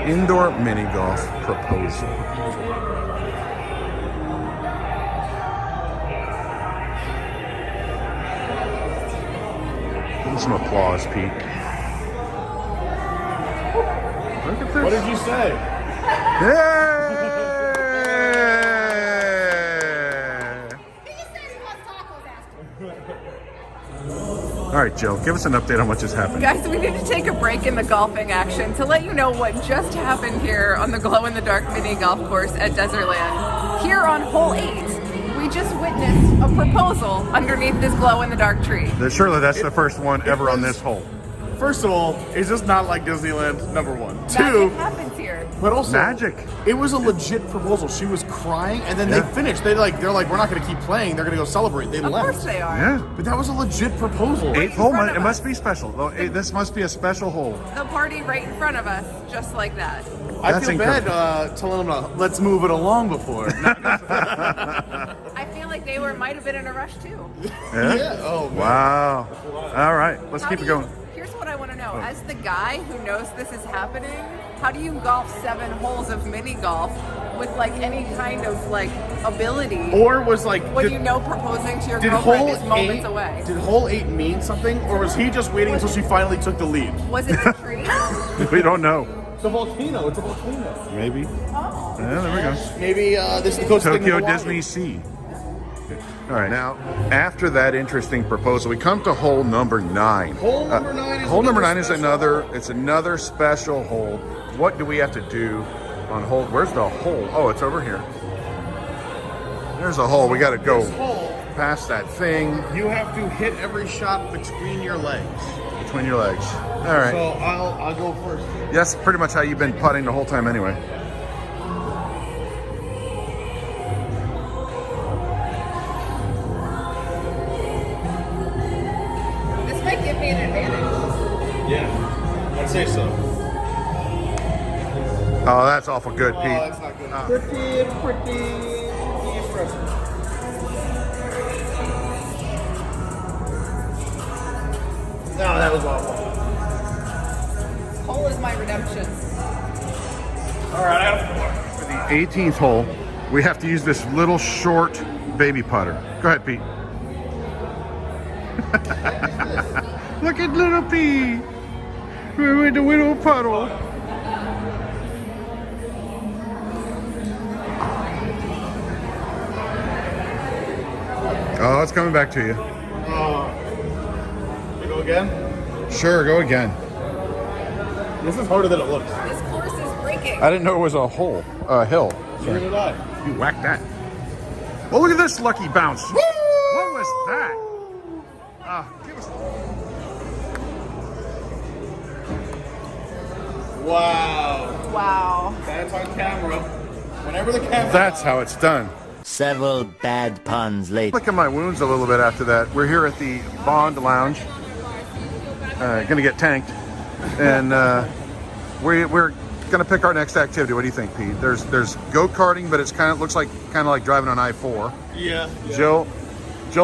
[SPEAKER 6] indoor mini golf proposal. Give me some applause, Pete. Look at this.
[SPEAKER 7] What did you say?
[SPEAKER 6] Yeah! All right, Jill, give us an update on what just happened.
[SPEAKER 5] Guys, we need to take a break in the golfing action to let you know what just happened here on the glow-in-the-dark mini golf course at Desertland. Here on hole 8, we just witnessed a proposal underneath this glow-in-the-dark tree.
[SPEAKER 6] Surely that's the first one ever on this hole.
[SPEAKER 7] First of all, it's just not like Disneyland, number 1.
[SPEAKER 5] Magic
[SPEAKER 7] 2,
[SPEAKER 5] happens here.
[SPEAKER 7] but also
[SPEAKER 6] Magic.
[SPEAKER 7] It was a legit proposal. She was crying, and then they finished. They're like, we're not going to keep playing. They're going to go celebrate. They
[SPEAKER 5] Of
[SPEAKER 7] left.
[SPEAKER 5] course they are.
[SPEAKER 6] Yeah.
[SPEAKER 7] But that was a legit proposal.
[SPEAKER 6] 8th hole,
[SPEAKER 5] front of
[SPEAKER 6] it
[SPEAKER 5] us.
[SPEAKER 6] must be special. This must be a special hole.
[SPEAKER 5] The party right in front of us, just like that.
[SPEAKER 7] I
[SPEAKER 6] That's
[SPEAKER 7] feel
[SPEAKER 6] incredible.
[SPEAKER 7] bad telling them to let's move it along before.
[SPEAKER 5] I feel like they might have been in a rush too.
[SPEAKER 6] Yeah?
[SPEAKER 7] Oh, man.
[SPEAKER 6] Wow. All right, let's
[SPEAKER 5] How
[SPEAKER 6] keep
[SPEAKER 5] do
[SPEAKER 6] it
[SPEAKER 5] you-
[SPEAKER 6] going.
[SPEAKER 5] Here's what I want to know. As the guy who knows this is happening, how do you golf 7 holes of mini golf with like any kind of like ability
[SPEAKER 7] Or was like,
[SPEAKER 5] when you know proposing to your
[SPEAKER 7] did
[SPEAKER 5] girlfriend
[SPEAKER 7] hole
[SPEAKER 5] is moments
[SPEAKER 7] 8
[SPEAKER 5] away?
[SPEAKER 7] Did hole 8 mean something, or was he just waiting until she finally took the lead?
[SPEAKER 5] Was it the tree?
[SPEAKER 6] We don't know.
[SPEAKER 7] It's a volcano. It's a volcano.
[SPEAKER 6] Maybe.
[SPEAKER 5] Oh.
[SPEAKER 6] Yeah, there we go.
[SPEAKER 7] Maybe this is the closest thing to
[SPEAKER 6] Tokyo
[SPEAKER 7] Hawaii.
[SPEAKER 6] Disney Sea. All right, now after that interesting proposal, we come to hole number 9.
[SPEAKER 7] Hole number 9 is
[SPEAKER 6] hole number
[SPEAKER 7] another
[SPEAKER 6] 9 is
[SPEAKER 7] special
[SPEAKER 6] another.
[SPEAKER 7] hole.
[SPEAKER 6] It's another special hole. What do we have to do on hole? Where's the hole? Oh, it's over here. There's a hole. We got to go
[SPEAKER 7] This hole,
[SPEAKER 6] past that thing
[SPEAKER 7] you have to hit every shot between your legs.
[SPEAKER 6] between your legs. All right.
[SPEAKER 7] So I'll go first.
[SPEAKER 6] That's pretty much how you've been putting the whole time anyway.
[SPEAKER 5] This might give me an advantage.
[SPEAKER 7] Yeah, I'd say so.
[SPEAKER 6] Oh, that's awful good,
[SPEAKER 7] Oh,
[SPEAKER 6] Pete.
[SPEAKER 7] that's not good. Pretty impressive. No, that was awful.
[SPEAKER 5] Hole is my redemption.
[SPEAKER 7] All right, I got
[SPEAKER 6] For the 18th hole, we have to use this little short baby putter. Go ahead, Pete. Look at little Pete. We're with the little puddle. Oh, it's coming back to you.
[SPEAKER 7] You go again?
[SPEAKER 6] Sure, go again.
[SPEAKER 7] This is harder than it looks.
[SPEAKER 5] This course is breaking.
[SPEAKER 6] I didn't know it was a hole, a hill.
[SPEAKER 7] Neither did I.
[SPEAKER 6] You whacked that. Oh, look at this lucky bounce. What was that? Give us...
[SPEAKER 7] Wow.
[SPEAKER 5] Wow.
[SPEAKER 7] That's on camera. Whenever the camera.
[SPEAKER 6] That's how it's done.
[SPEAKER 11] Several bad puns later.
[SPEAKER 6] Look at my wounds a little bit after that. We're here at the Bond Lounge. Gonna get tanked. And we're gonna pick our next activity. What do you think, Pete? There's go-karting, but it's looks like driving on I-4.
[SPEAKER 7] Yeah.
[SPEAKER 6] Jill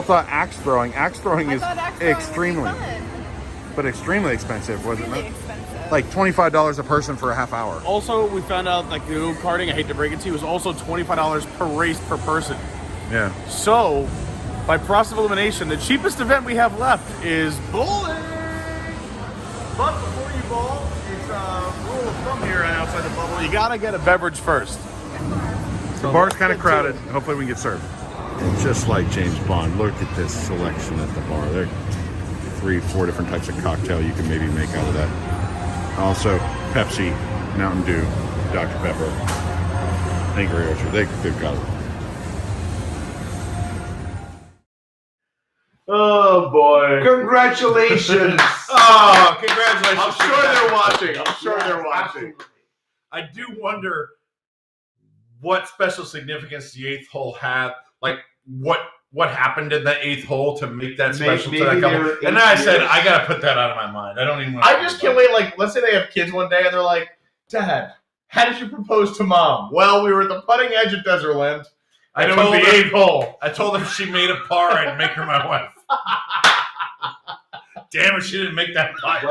[SPEAKER 6] thought axe throwing. Axe throwing is
[SPEAKER 5] thought axe throwing would be
[SPEAKER 6] extremely,
[SPEAKER 5] fun.
[SPEAKER 6] but extremely expensive, wasn't
[SPEAKER 5] Really
[SPEAKER 6] it?
[SPEAKER 5] expensive.
[SPEAKER 6] Like $25 a person for a half hour.
[SPEAKER 7] Also, we found out like the go-karting, I hate to break it to you, was also $25 per race per person.
[SPEAKER 6] Yeah.
[SPEAKER 7] So, by process of elimination, the cheapest event we have left is bowling. But before you bowl, it's a rule of thumb here and outside the bubble. You gotta get a beverage first.
[SPEAKER 6] The bar's kind of crowded. Hopefully we can get served. And just like James Bond, look at this selection at the bar. There are 3-4 different types of cocktail you can maybe make out of that. Also, Pepsi, Mountain Dew, Dr. Pepper, Angry Orchard. They've got it.
[SPEAKER 3] Oh boy!
[SPEAKER 2] Congratulations!
[SPEAKER 10] Oh, congratulations.
[SPEAKER 3] I'm sure they're watching. I'm sure they're watching.
[SPEAKER 10] I do wonder what special significance the 8th hole had. Like, what happened in the 8th hole to make that special to that
[SPEAKER 2] Maybe
[SPEAKER 10] couple?
[SPEAKER 2] they were
[SPEAKER 10] And then I
[SPEAKER 2] 8
[SPEAKER 10] said,
[SPEAKER 2] years.
[SPEAKER 10] I gotta put that out of my mind. I don't even.
[SPEAKER 3] I just can't wait. Like, let's say they have kids one day and they're like, "Dad, how did you propose to Mom?" Well, we were at the putting edge of Desertland, and it was the 8th hole.
[SPEAKER 10] I told her if she made a par, I'd make her my wife. Damn it, she didn't make that putt.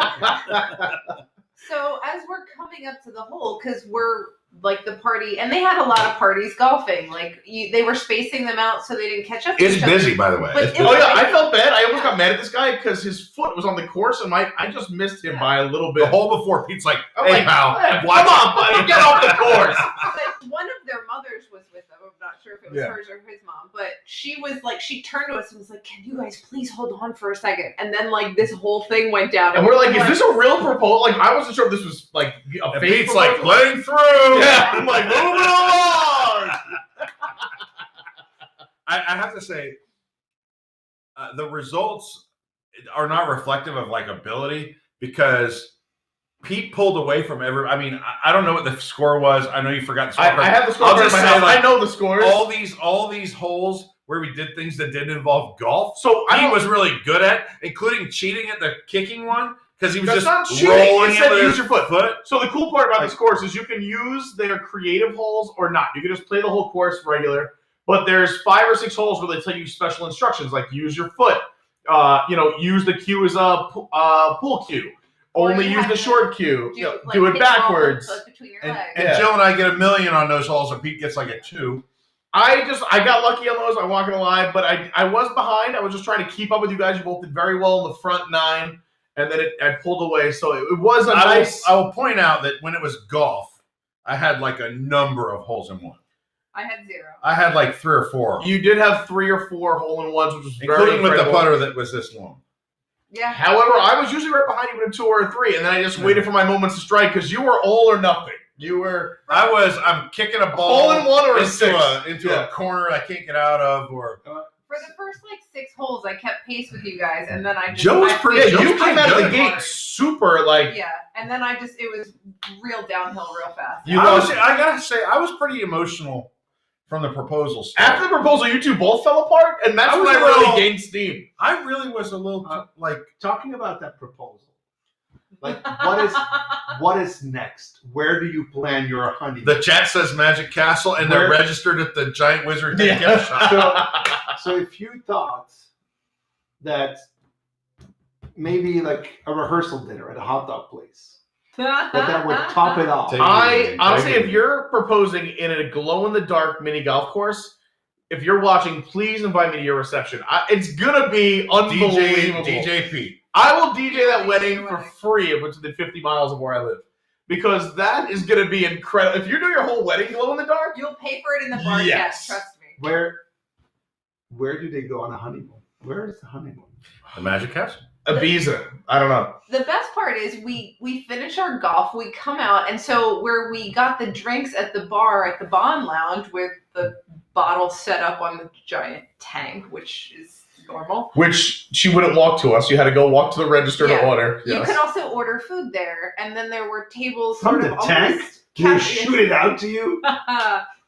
[SPEAKER 5] So as we're coming up to the hole, because we're like the party, and they had a lot of parties golfing. Like they were spacing them out so they didn't catch up. to
[SPEAKER 10] It's
[SPEAKER 5] each other.
[SPEAKER 10] busy, by the way.
[SPEAKER 5] But
[SPEAKER 10] It's
[SPEAKER 5] it
[SPEAKER 3] Oh
[SPEAKER 5] was-
[SPEAKER 3] yeah, I felt bad. I almost got mad at this guy because his foot was on the course, and I just missed him by a little bit.
[SPEAKER 10] the hole before Pete's like,
[SPEAKER 3] I'm
[SPEAKER 10] hey,
[SPEAKER 3] like,
[SPEAKER 10] pal,
[SPEAKER 3] "Hey,
[SPEAKER 10] watch
[SPEAKER 3] come on, buddy, get off the course."
[SPEAKER 5] But one of their mothers was with them. I'm not sure if it was
[SPEAKER 3] Yeah.
[SPEAKER 5] hers or his mom, but she was like, she turned to us and was like, "Can you guys please hold on for a second?" And then like this whole thing went down,
[SPEAKER 3] And we're like, "Is this a real proposal?" Like, I wasn't sure if this was like a
[SPEAKER 10] And
[SPEAKER 3] fake
[SPEAKER 10] Pete's like,
[SPEAKER 3] proposal.
[SPEAKER 10] playing through.
[SPEAKER 3] Yeah, I'm like, moving along.
[SPEAKER 10] I have to say, the results are not reflective of like ability because Pete pulled away from every. I mean, I don't know what the score was. I know you forgot the score.
[SPEAKER 3] I have the score
[SPEAKER 10] I'll
[SPEAKER 3] in
[SPEAKER 10] just
[SPEAKER 3] my
[SPEAKER 10] say,
[SPEAKER 3] house.
[SPEAKER 10] like,
[SPEAKER 3] I know the scores.
[SPEAKER 10] all these holes where we did things that didn't involve golf.
[SPEAKER 3] So I
[SPEAKER 10] He
[SPEAKER 3] don't-
[SPEAKER 10] was really good at, including cheating at the kicking one because he was
[SPEAKER 3] That's not
[SPEAKER 10] just
[SPEAKER 3] cheating.
[SPEAKER 10] rolling
[SPEAKER 3] It said
[SPEAKER 10] with
[SPEAKER 3] use
[SPEAKER 10] his
[SPEAKER 3] your foot. So the cool part about this course is you can use their creative holes or not. You can just play the whole course regular. But there's 5 or 6 holes where they tell you special instructions, like use your foot. Use the cue as a pull cue.
[SPEAKER 5] Or
[SPEAKER 3] Only
[SPEAKER 5] you
[SPEAKER 3] use
[SPEAKER 5] have
[SPEAKER 3] the
[SPEAKER 5] to
[SPEAKER 3] short cue.
[SPEAKER 5] like,
[SPEAKER 3] Do it
[SPEAKER 5] hit the ball
[SPEAKER 3] backwards.
[SPEAKER 5] between your
[SPEAKER 10] And,
[SPEAKER 5] legs.
[SPEAKER 10] and
[SPEAKER 3] Yeah.
[SPEAKER 10] Jill and I get $1 million on those holes, and Pete gets like a 2.
[SPEAKER 3] I got lucky on those. I'm not gonna lie, but I was behind. I was just trying to keep up with you guys. You both did very well in the front 9, and then I pulled away. So it was a
[SPEAKER 10] I
[SPEAKER 3] nice.
[SPEAKER 10] will point out that when it was golf, I had like a number of holes in one.
[SPEAKER 5] I had 0.
[SPEAKER 10] I had like 3 or 4.
[SPEAKER 3] You did have 3 or 4 hole-in-ones, which was very
[SPEAKER 10] Including with the
[SPEAKER 3] incredible.
[SPEAKER 10] putter that was this long.
[SPEAKER 5] Yeah.
[SPEAKER 3] However, I was usually right behind you with a 2 or a 3, and then I just waited for my moments to strike because you were all or nothing. You were.
[SPEAKER 10] I'm kicking a ball
[SPEAKER 3] hole-in-one or a 6
[SPEAKER 10] into a corner I can't get out of, or.
[SPEAKER 5] For the first like 6 holes, I kept pace with you guys, and then I just.
[SPEAKER 10] Joe was
[SPEAKER 5] I-
[SPEAKER 10] pretty-
[SPEAKER 3] Yeah,
[SPEAKER 10] Joe's
[SPEAKER 3] you came out of the
[SPEAKER 10] good.
[SPEAKER 3] gate super like.
[SPEAKER 5] Yeah, and then it was real downhill real fast.
[SPEAKER 10] I gotta say, I was pretty emotional from the proposal stage.
[SPEAKER 3] After the proposal, you two both fell apart, and that's
[SPEAKER 10] I
[SPEAKER 3] when
[SPEAKER 10] was
[SPEAKER 3] I
[SPEAKER 10] a
[SPEAKER 3] really
[SPEAKER 10] little-
[SPEAKER 3] gained steam.
[SPEAKER 10] I really was a little like
[SPEAKER 2] Talking about that proposal, like what is next? Where do you plan your honeymoon?
[SPEAKER 10] the chat says Magic Castle, and they're
[SPEAKER 2] Where-
[SPEAKER 10] registered at the Giant Wizard gift shop.
[SPEAKER 2] So if you thought that maybe like a rehearsal dinner at a hot dog place, that would top it off.
[SPEAKER 3] I honestly, if you're proposing in a glow-in-the-dark mini golf course, if you're watching, please invite me to your reception. It's gonna be unbelievable.
[SPEAKER 10] DJ Pete.
[SPEAKER 3] I will DJ that wedding for free if it's within 50 miles of where I live, because that is gonna be incredible. If you're doing your whole wedding glow-in-the-dark,
[SPEAKER 5] You'll pay for it in the bar.
[SPEAKER 3] Yes.
[SPEAKER 5] Trust me.
[SPEAKER 2] Where do they go on a honeymoon? Where is the honeymoon?
[SPEAKER 10] The Magic Castle.
[SPEAKER 3] Ibiza. I don't know.
[SPEAKER 5] The best part is we finish our golf, we come out, and so where we got the drinks at the bar at the Bond Lounge with the bottle set up on the giant tank, which is normal.
[SPEAKER 3] Which she wouldn't walk to us. You had to go walk to the register
[SPEAKER 5] Yeah.
[SPEAKER 3] to order.
[SPEAKER 5] You
[SPEAKER 3] Yes.
[SPEAKER 5] could also order food there, and then there were tables
[SPEAKER 2] From
[SPEAKER 5] sort
[SPEAKER 2] the
[SPEAKER 5] of
[SPEAKER 2] tank?
[SPEAKER 5] almost
[SPEAKER 2] Do they
[SPEAKER 5] casual-
[SPEAKER 2] shoot it out to you?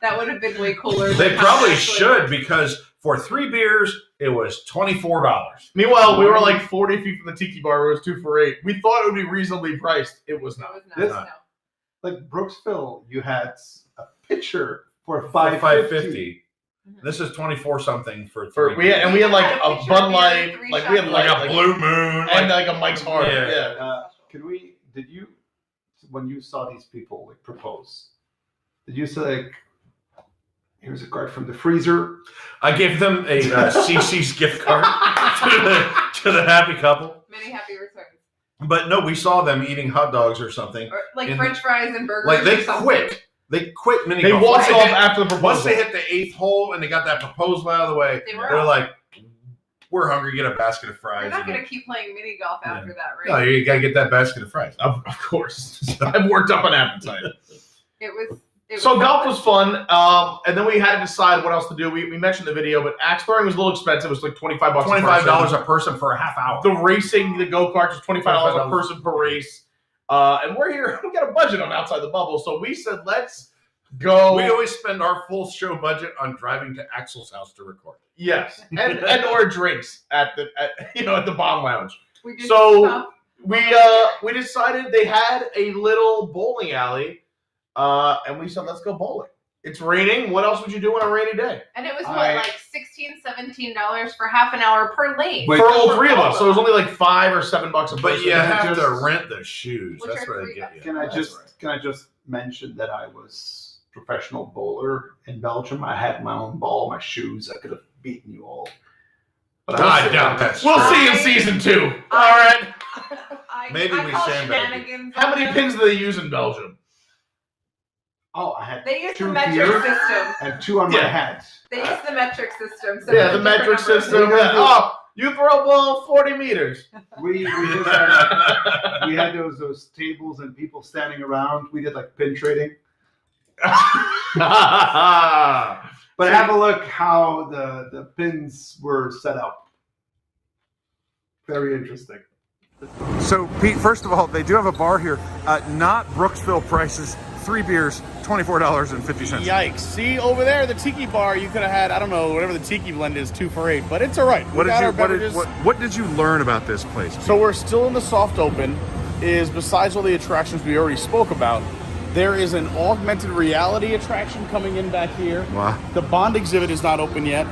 [SPEAKER 5] That would have been way cooler.
[SPEAKER 10] They
[SPEAKER 5] than
[SPEAKER 10] probably
[SPEAKER 5] actually-
[SPEAKER 10] should, because for 3 beers, it was $24.
[SPEAKER 3] Meanwhile, we were like 40 feet from the tiki bar where it was 2 for $8. We thought it would be reasonably priced. It was
[SPEAKER 5] It
[SPEAKER 3] not.
[SPEAKER 5] was not,
[SPEAKER 2] This-
[SPEAKER 5] no.
[SPEAKER 2] Like Brooksville, you had a pitcher for
[SPEAKER 10] $5.50.
[SPEAKER 2] $5.50.
[SPEAKER 10] This is 24 something for
[SPEAKER 3] For
[SPEAKER 10] 3
[SPEAKER 3] we had, and we had like
[SPEAKER 5] Yeah,
[SPEAKER 3] a
[SPEAKER 5] picture
[SPEAKER 3] Bud
[SPEAKER 5] of
[SPEAKER 3] Light,
[SPEAKER 5] beer,
[SPEAKER 3] like we had
[SPEAKER 5] 3
[SPEAKER 10] like
[SPEAKER 3] light,
[SPEAKER 10] a Blue Moon,
[SPEAKER 3] and like a Mike's Hard.
[SPEAKER 10] Yeah.
[SPEAKER 3] Yeah.
[SPEAKER 2] Did you, when you saw these people like propose, did you say like, here's a card from the freezer?
[SPEAKER 10] I gave them a CC's gift card to the happy couple.
[SPEAKER 5] Many happy returns.
[SPEAKER 10] But no, we saw them eating hot dogs or something.
[SPEAKER 5] Or like
[SPEAKER 10] And-
[SPEAKER 5] French fries and burgers.
[SPEAKER 10] Like they
[SPEAKER 5] or something.
[SPEAKER 10] quit. They quit mini
[SPEAKER 3] They
[SPEAKER 10] golf.
[SPEAKER 3] walked
[SPEAKER 10] Once
[SPEAKER 3] off
[SPEAKER 10] hit-
[SPEAKER 3] after the
[SPEAKER 10] Once they
[SPEAKER 3] proposal.
[SPEAKER 10] hit the 8th hole and they got that proposal out of the way,
[SPEAKER 5] They were
[SPEAKER 10] they're
[SPEAKER 5] out.
[SPEAKER 10] like, "We're hungry. Get a basket of
[SPEAKER 5] We're
[SPEAKER 10] fries."
[SPEAKER 5] not
[SPEAKER 10] And
[SPEAKER 5] going to keep playing mini golf after that,
[SPEAKER 10] no,
[SPEAKER 5] right?
[SPEAKER 10] you gotta get that basket of fries.
[SPEAKER 3] Of course. I've worked up an appetite.
[SPEAKER 5] It was.
[SPEAKER 3] So golf was fun, and then we had to decide what else to do. We mentioned the video, but axe throwing was a little expensive. It was like $25
[SPEAKER 10] $25 a person for a half hour.
[SPEAKER 3] The racing, the go-karts was $25 a person per race. And we're here, we got a budget on Outside the Bubble, so we said, let's go.
[SPEAKER 10] We always spend our full show budget on driving to Axel's house to record.
[SPEAKER 3] Yes, and or drinks at the Bond Lounge.
[SPEAKER 5] We did
[SPEAKER 3] So
[SPEAKER 5] stuff.
[SPEAKER 3] we decided they had a little bowling alley, and we said, let's go bowling. It's raining. What else would you do on a rainy day?
[SPEAKER 5] And it was like $16, $17 for half an hour per lane.
[SPEAKER 2] Wait,
[SPEAKER 3] For all 3 of us, so it was only like $5 or $7 a person.
[SPEAKER 10] But you have
[SPEAKER 2] just-
[SPEAKER 10] to rent the shoes.
[SPEAKER 5] Which
[SPEAKER 10] That's
[SPEAKER 5] are
[SPEAKER 10] where they
[SPEAKER 5] $3.
[SPEAKER 10] get you.
[SPEAKER 2] Can I just mention that I was a professional bowler in Belgium? I had my own ball, my shoes. I could have beaten you all. But
[SPEAKER 10] I doubt that's
[SPEAKER 3] We'll
[SPEAKER 10] true.
[SPEAKER 3] see in season 2. All right.
[SPEAKER 10] Maybe
[SPEAKER 5] I
[SPEAKER 10] we
[SPEAKER 5] call
[SPEAKER 10] sandbag you.
[SPEAKER 5] shenanigans
[SPEAKER 3] How
[SPEAKER 5] on
[SPEAKER 3] many
[SPEAKER 5] them.
[SPEAKER 3] pins do they use in Belgium?
[SPEAKER 2] Oh, I had
[SPEAKER 5] They use the
[SPEAKER 2] 2
[SPEAKER 5] metric
[SPEAKER 2] here
[SPEAKER 5] system.
[SPEAKER 2] and 2 on my
[SPEAKER 3] Yeah.
[SPEAKER 2] head.
[SPEAKER 5] They use the metric system. So
[SPEAKER 3] Yeah,
[SPEAKER 5] it's
[SPEAKER 3] the
[SPEAKER 5] a different
[SPEAKER 3] metric
[SPEAKER 5] number of
[SPEAKER 3] system.
[SPEAKER 5] pins.
[SPEAKER 3] Yeah. Oh, you throw a ball 40 meters.
[SPEAKER 2] We just had, we had those tables and people standing around. We did like pin trading. But have a look how the pins were set up. Very interesting.
[SPEAKER 6] So, Pete, first of all, they do have a bar here. Not Brooksville prices. 3 beers, $24.50.
[SPEAKER 7] Yikes. See, over there, the tiki bar, you could have had, I don't know, whatever the tiki blend is, 2 for $8. But it's all right.
[SPEAKER 6] What did you learn about this place?
[SPEAKER 7] So we're still in the soft open. Is besides all the attractions we already spoke about, there is an augmented reality attraction coming in back here.
[SPEAKER 6] Wow.
[SPEAKER 7] The Bond exhibit is not open yet.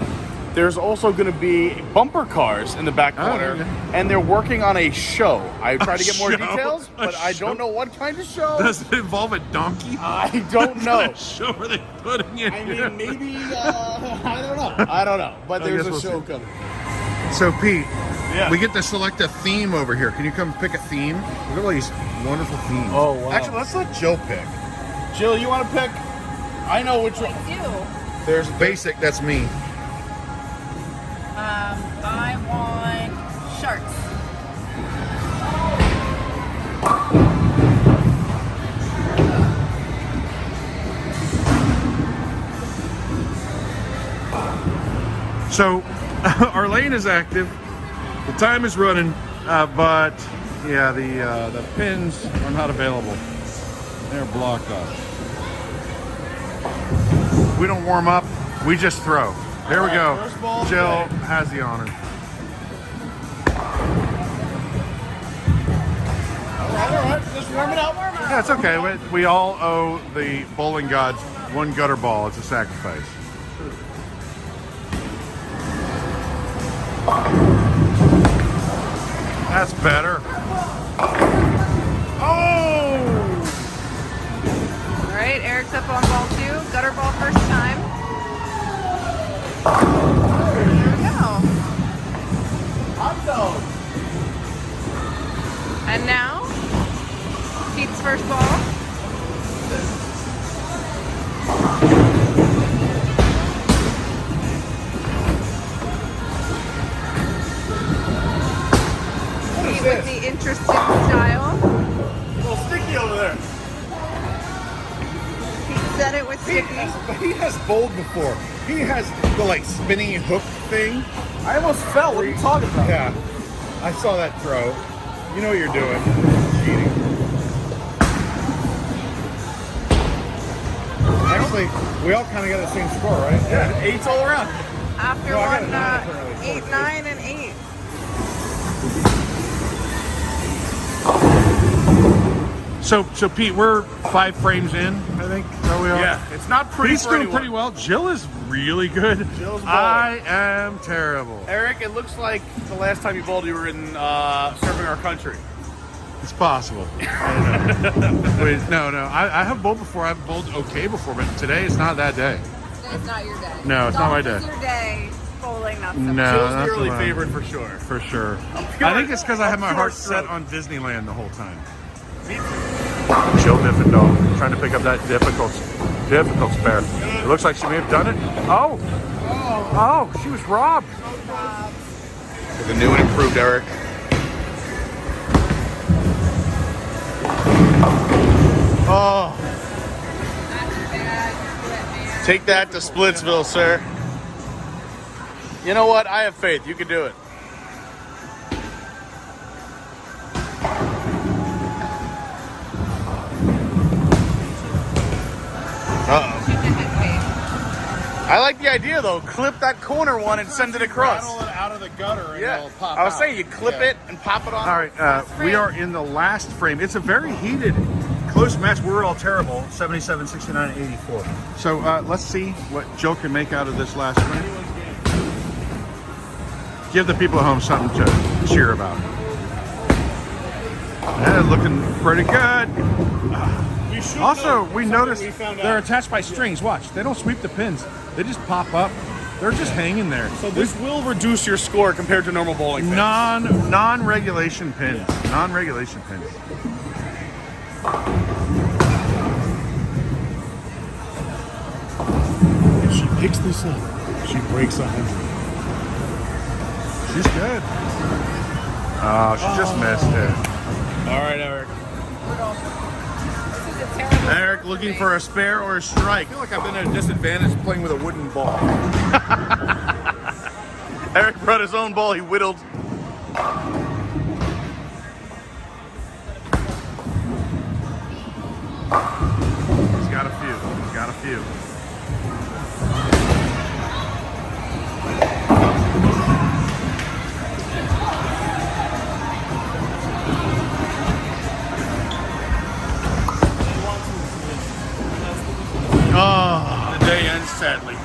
[SPEAKER 7] There's also going to be bumper cars in the back corner, and they're working on a show. I tried to get more details, but I don't know what kind of show.
[SPEAKER 6] Does it involve a donkey?
[SPEAKER 7] I don't know.
[SPEAKER 6] What kind of show are they putting in here?
[SPEAKER 7] Maybe, I don't know. But
[SPEAKER 6] I
[SPEAKER 7] there's
[SPEAKER 6] guess
[SPEAKER 7] a
[SPEAKER 6] we'll
[SPEAKER 7] show
[SPEAKER 6] see.
[SPEAKER 7] coming.
[SPEAKER 6] So, Pete,
[SPEAKER 3] Yeah.
[SPEAKER 6] We get to select a theme over here. Can you come pick a theme? Look at all these wonderful themes.
[SPEAKER 7] Oh, wow.
[SPEAKER 6] Actually, let's let Jill pick.
[SPEAKER 7] Jill, you want to pick? I know which one.
[SPEAKER 5] I
[SPEAKER 6] There's basic, that's me.
[SPEAKER 5] do. I want sharks.
[SPEAKER 6] So, our lane is active. The time is running, but yeah, the pins are not available. They're blocked off. We don't warm up. We just throw. There we go.
[SPEAKER 7] First ball
[SPEAKER 6] Jill
[SPEAKER 7] today.
[SPEAKER 6] has the honor.
[SPEAKER 7] All right. Just warm it up.
[SPEAKER 6] Yeah, it's okay. We all owe the bowling gods one gutter ball. It's a sacrifice. That's better. Oh!
[SPEAKER 5] All right, Eric's up on ball 2. Gutter ball first time. There we go. And now, Pete's first ball. Pete with the interesting style.
[SPEAKER 7] A little sticky over there.
[SPEAKER 5] Pete said it with sticky.
[SPEAKER 6] He has bowled before. He has the like spinning hook thing.
[SPEAKER 7] I almost fell. What are you talking about?
[SPEAKER 6] Yeah, I saw that throw. You know what you're doing. Cheating. Actually, we all kind of got the same score, right?
[SPEAKER 7] Yeah, 8's all around.
[SPEAKER 5] After
[SPEAKER 6] No, I got
[SPEAKER 5] one,
[SPEAKER 6] a 9 apparently.
[SPEAKER 5] 8, 9, and 8.
[SPEAKER 6] So Pete, we're 5 frames in, I think. So we are.
[SPEAKER 3] Yeah, it's not pretty.
[SPEAKER 6] He's
[SPEAKER 3] for
[SPEAKER 6] doing
[SPEAKER 3] anyone.
[SPEAKER 6] pretty well. Jill is really good.
[SPEAKER 3] Jill's bowling.
[SPEAKER 6] I am terrible.
[SPEAKER 3] Eric, it looks like the last time you bowled, you were in serving our country.
[SPEAKER 6] It's possible. Wait, no. I have bowled before. I've bowled okay before, but today is not that day.
[SPEAKER 5] Today's not your day.
[SPEAKER 6] No, it's not my day.
[SPEAKER 5] Golf is your day. Bowling, not so
[SPEAKER 6] No,
[SPEAKER 5] much.
[SPEAKER 3] Jill's
[SPEAKER 6] that's
[SPEAKER 3] the early
[SPEAKER 6] the one.
[SPEAKER 3] favorite for sure.
[SPEAKER 6] For sure.
[SPEAKER 3] pure-
[SPEAKER 6] I think it's because I have my
[SPEAKER 3] I'm
[SPEAKER 6] heart
[SPEAKER 3] pure
[SPEAKER 6] set
[SPEAKER 3] stroke.
[SPEAKER 6] on Disneyland the whole time. Jill Diffendall trying to pick up that difficult spare. It looks like she may have done it. Oh, she was robbed.
[SPEAKER 7] The new and improved Eric.
[SPEAKER 6] Oh,
[SPEAKER 7] Take that to Splitsville, sir. You know what? I have faith. You can do it. I like the idea though. Clip that corner one and send it across.
[SPEAKER 6] rattle it out of the gutter and
[SPEAKER 7] Yeah,
[SPEAKER 6] it'll pop
[SPEAKER 7] I was
[SPEAKER 6] out.
[SPEAKER 7] saying you clip it and pop it on.
[SPEAKER 6] All right, we are in the last frame. It's a very heated, close match. We're all terrible. 77, 69, 84. So let's see what Jill can make out of this last frame. Give the people at home something to cheer about. Yeah, looking pretty good. Also, we noticed they're attached by strings. Watch, they don't sweep the pins. They just pop up. They're just hanging there.
[SPEAKER 3] So this will reduce your score compared to normal bowling pins.
[SPEAKER 6] Non-regulation pins. Non-regulation pins.
[SPEAKER 12] If she picks this up, she breaks 100.
[SPEAKER 6] She's good. Oh, she just missed it.
[SPEAKER 7] All right, Eric.
[SPEAKER 5] This is a terrible
[SPEAKER 7] Eric looking for a spare or a strike.
[SPEAKER 6] I feel like I've been at a disadvantage playing with a wooden ball.
[SPEAKER 7] Eric brought his own ball. He whittled.
[SPEAKER 6] He's got a few. He's got a few.
[SPEAKER 7] Oh, the day ends sadly.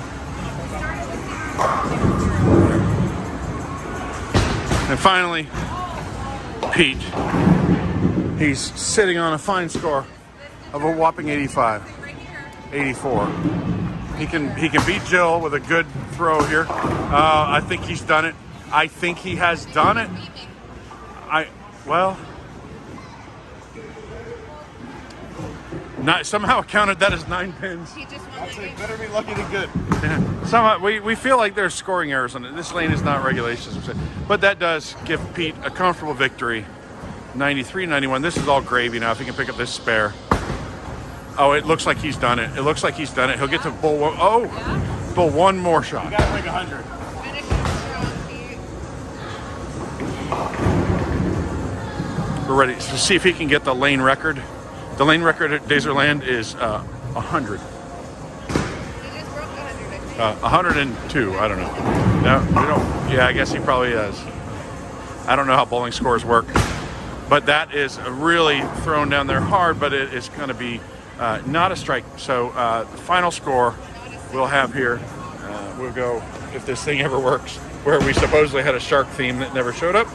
[SPEAKER 6] And finally, Pete. He's sitting on a fine score of a whopping 85, 84. He can beat Jill with a good throw here. I think he's done it. I think he has done it. Somehow I counted that as 9 pins.
[SPEAKER 7] Better be lucky than good.
[SPEAKER 6] Yeah. Somehow we feel like there's scoring errors on it. This lane is not regulations, but that does give Pete a comfortable victory. 93-91. This is all gravy now. If he can pick up this spare. Oh, it looks like he's done it. It looks like he's done it. He'll get to bowl one. Oh, bowl one more shot.
[SPEAKER 7] You gotta break 100.
[SPEAKER 6] We're ready to see if he can get the lane record. The lane record at Dazerland is 100. 102. I don't know. No, we don't. Yeah, I guess he probably is. I don't know how bowling scores work, but that is really thrown down there hard. But it is going to be not a strike. So the final score we'll have here. We'll go if this thing ever works. Where we supposedly had a shark theme that never showed up.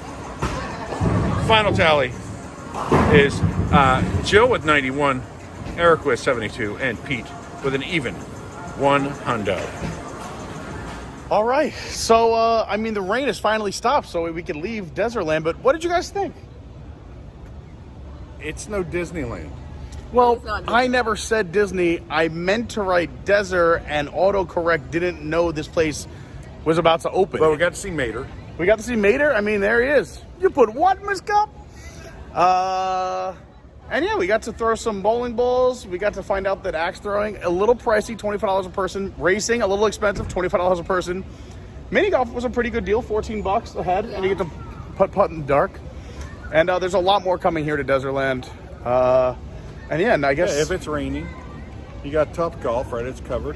[SPEAKER 6] Final tally is Jill with 91, Eric with 72, and Pete with an even 100.
[SPEAKER 7] All right. So, I mean, the rain has finally stopped, so we can leave Desertland. But what did you guys think?
[SPEAKER 6] It's no Disneyland.
[SPEAKER 7] Well, I never said Disney. I meant to write desert, and autocorrect didn't know this place was about to open.
[SPEAKER 6] Well, we got to see Mater.
[SPEAKER 7] We got to see Mater. I mean, there he is. You put what, Miss Cup? And yeah, we got to throw some bowling balls. We got to find out that axe throwing, a little pricey, $25 a person. Racing, a little expensive, $25 a person. Mini golf was a pretty good deal, $14 a head, and you get to putt in the dark. And there's a lot more coming here to Desertland. And yeah, and I guess
[SPEAKER 6] if it's raining, you got Topgolf, right? It's covered.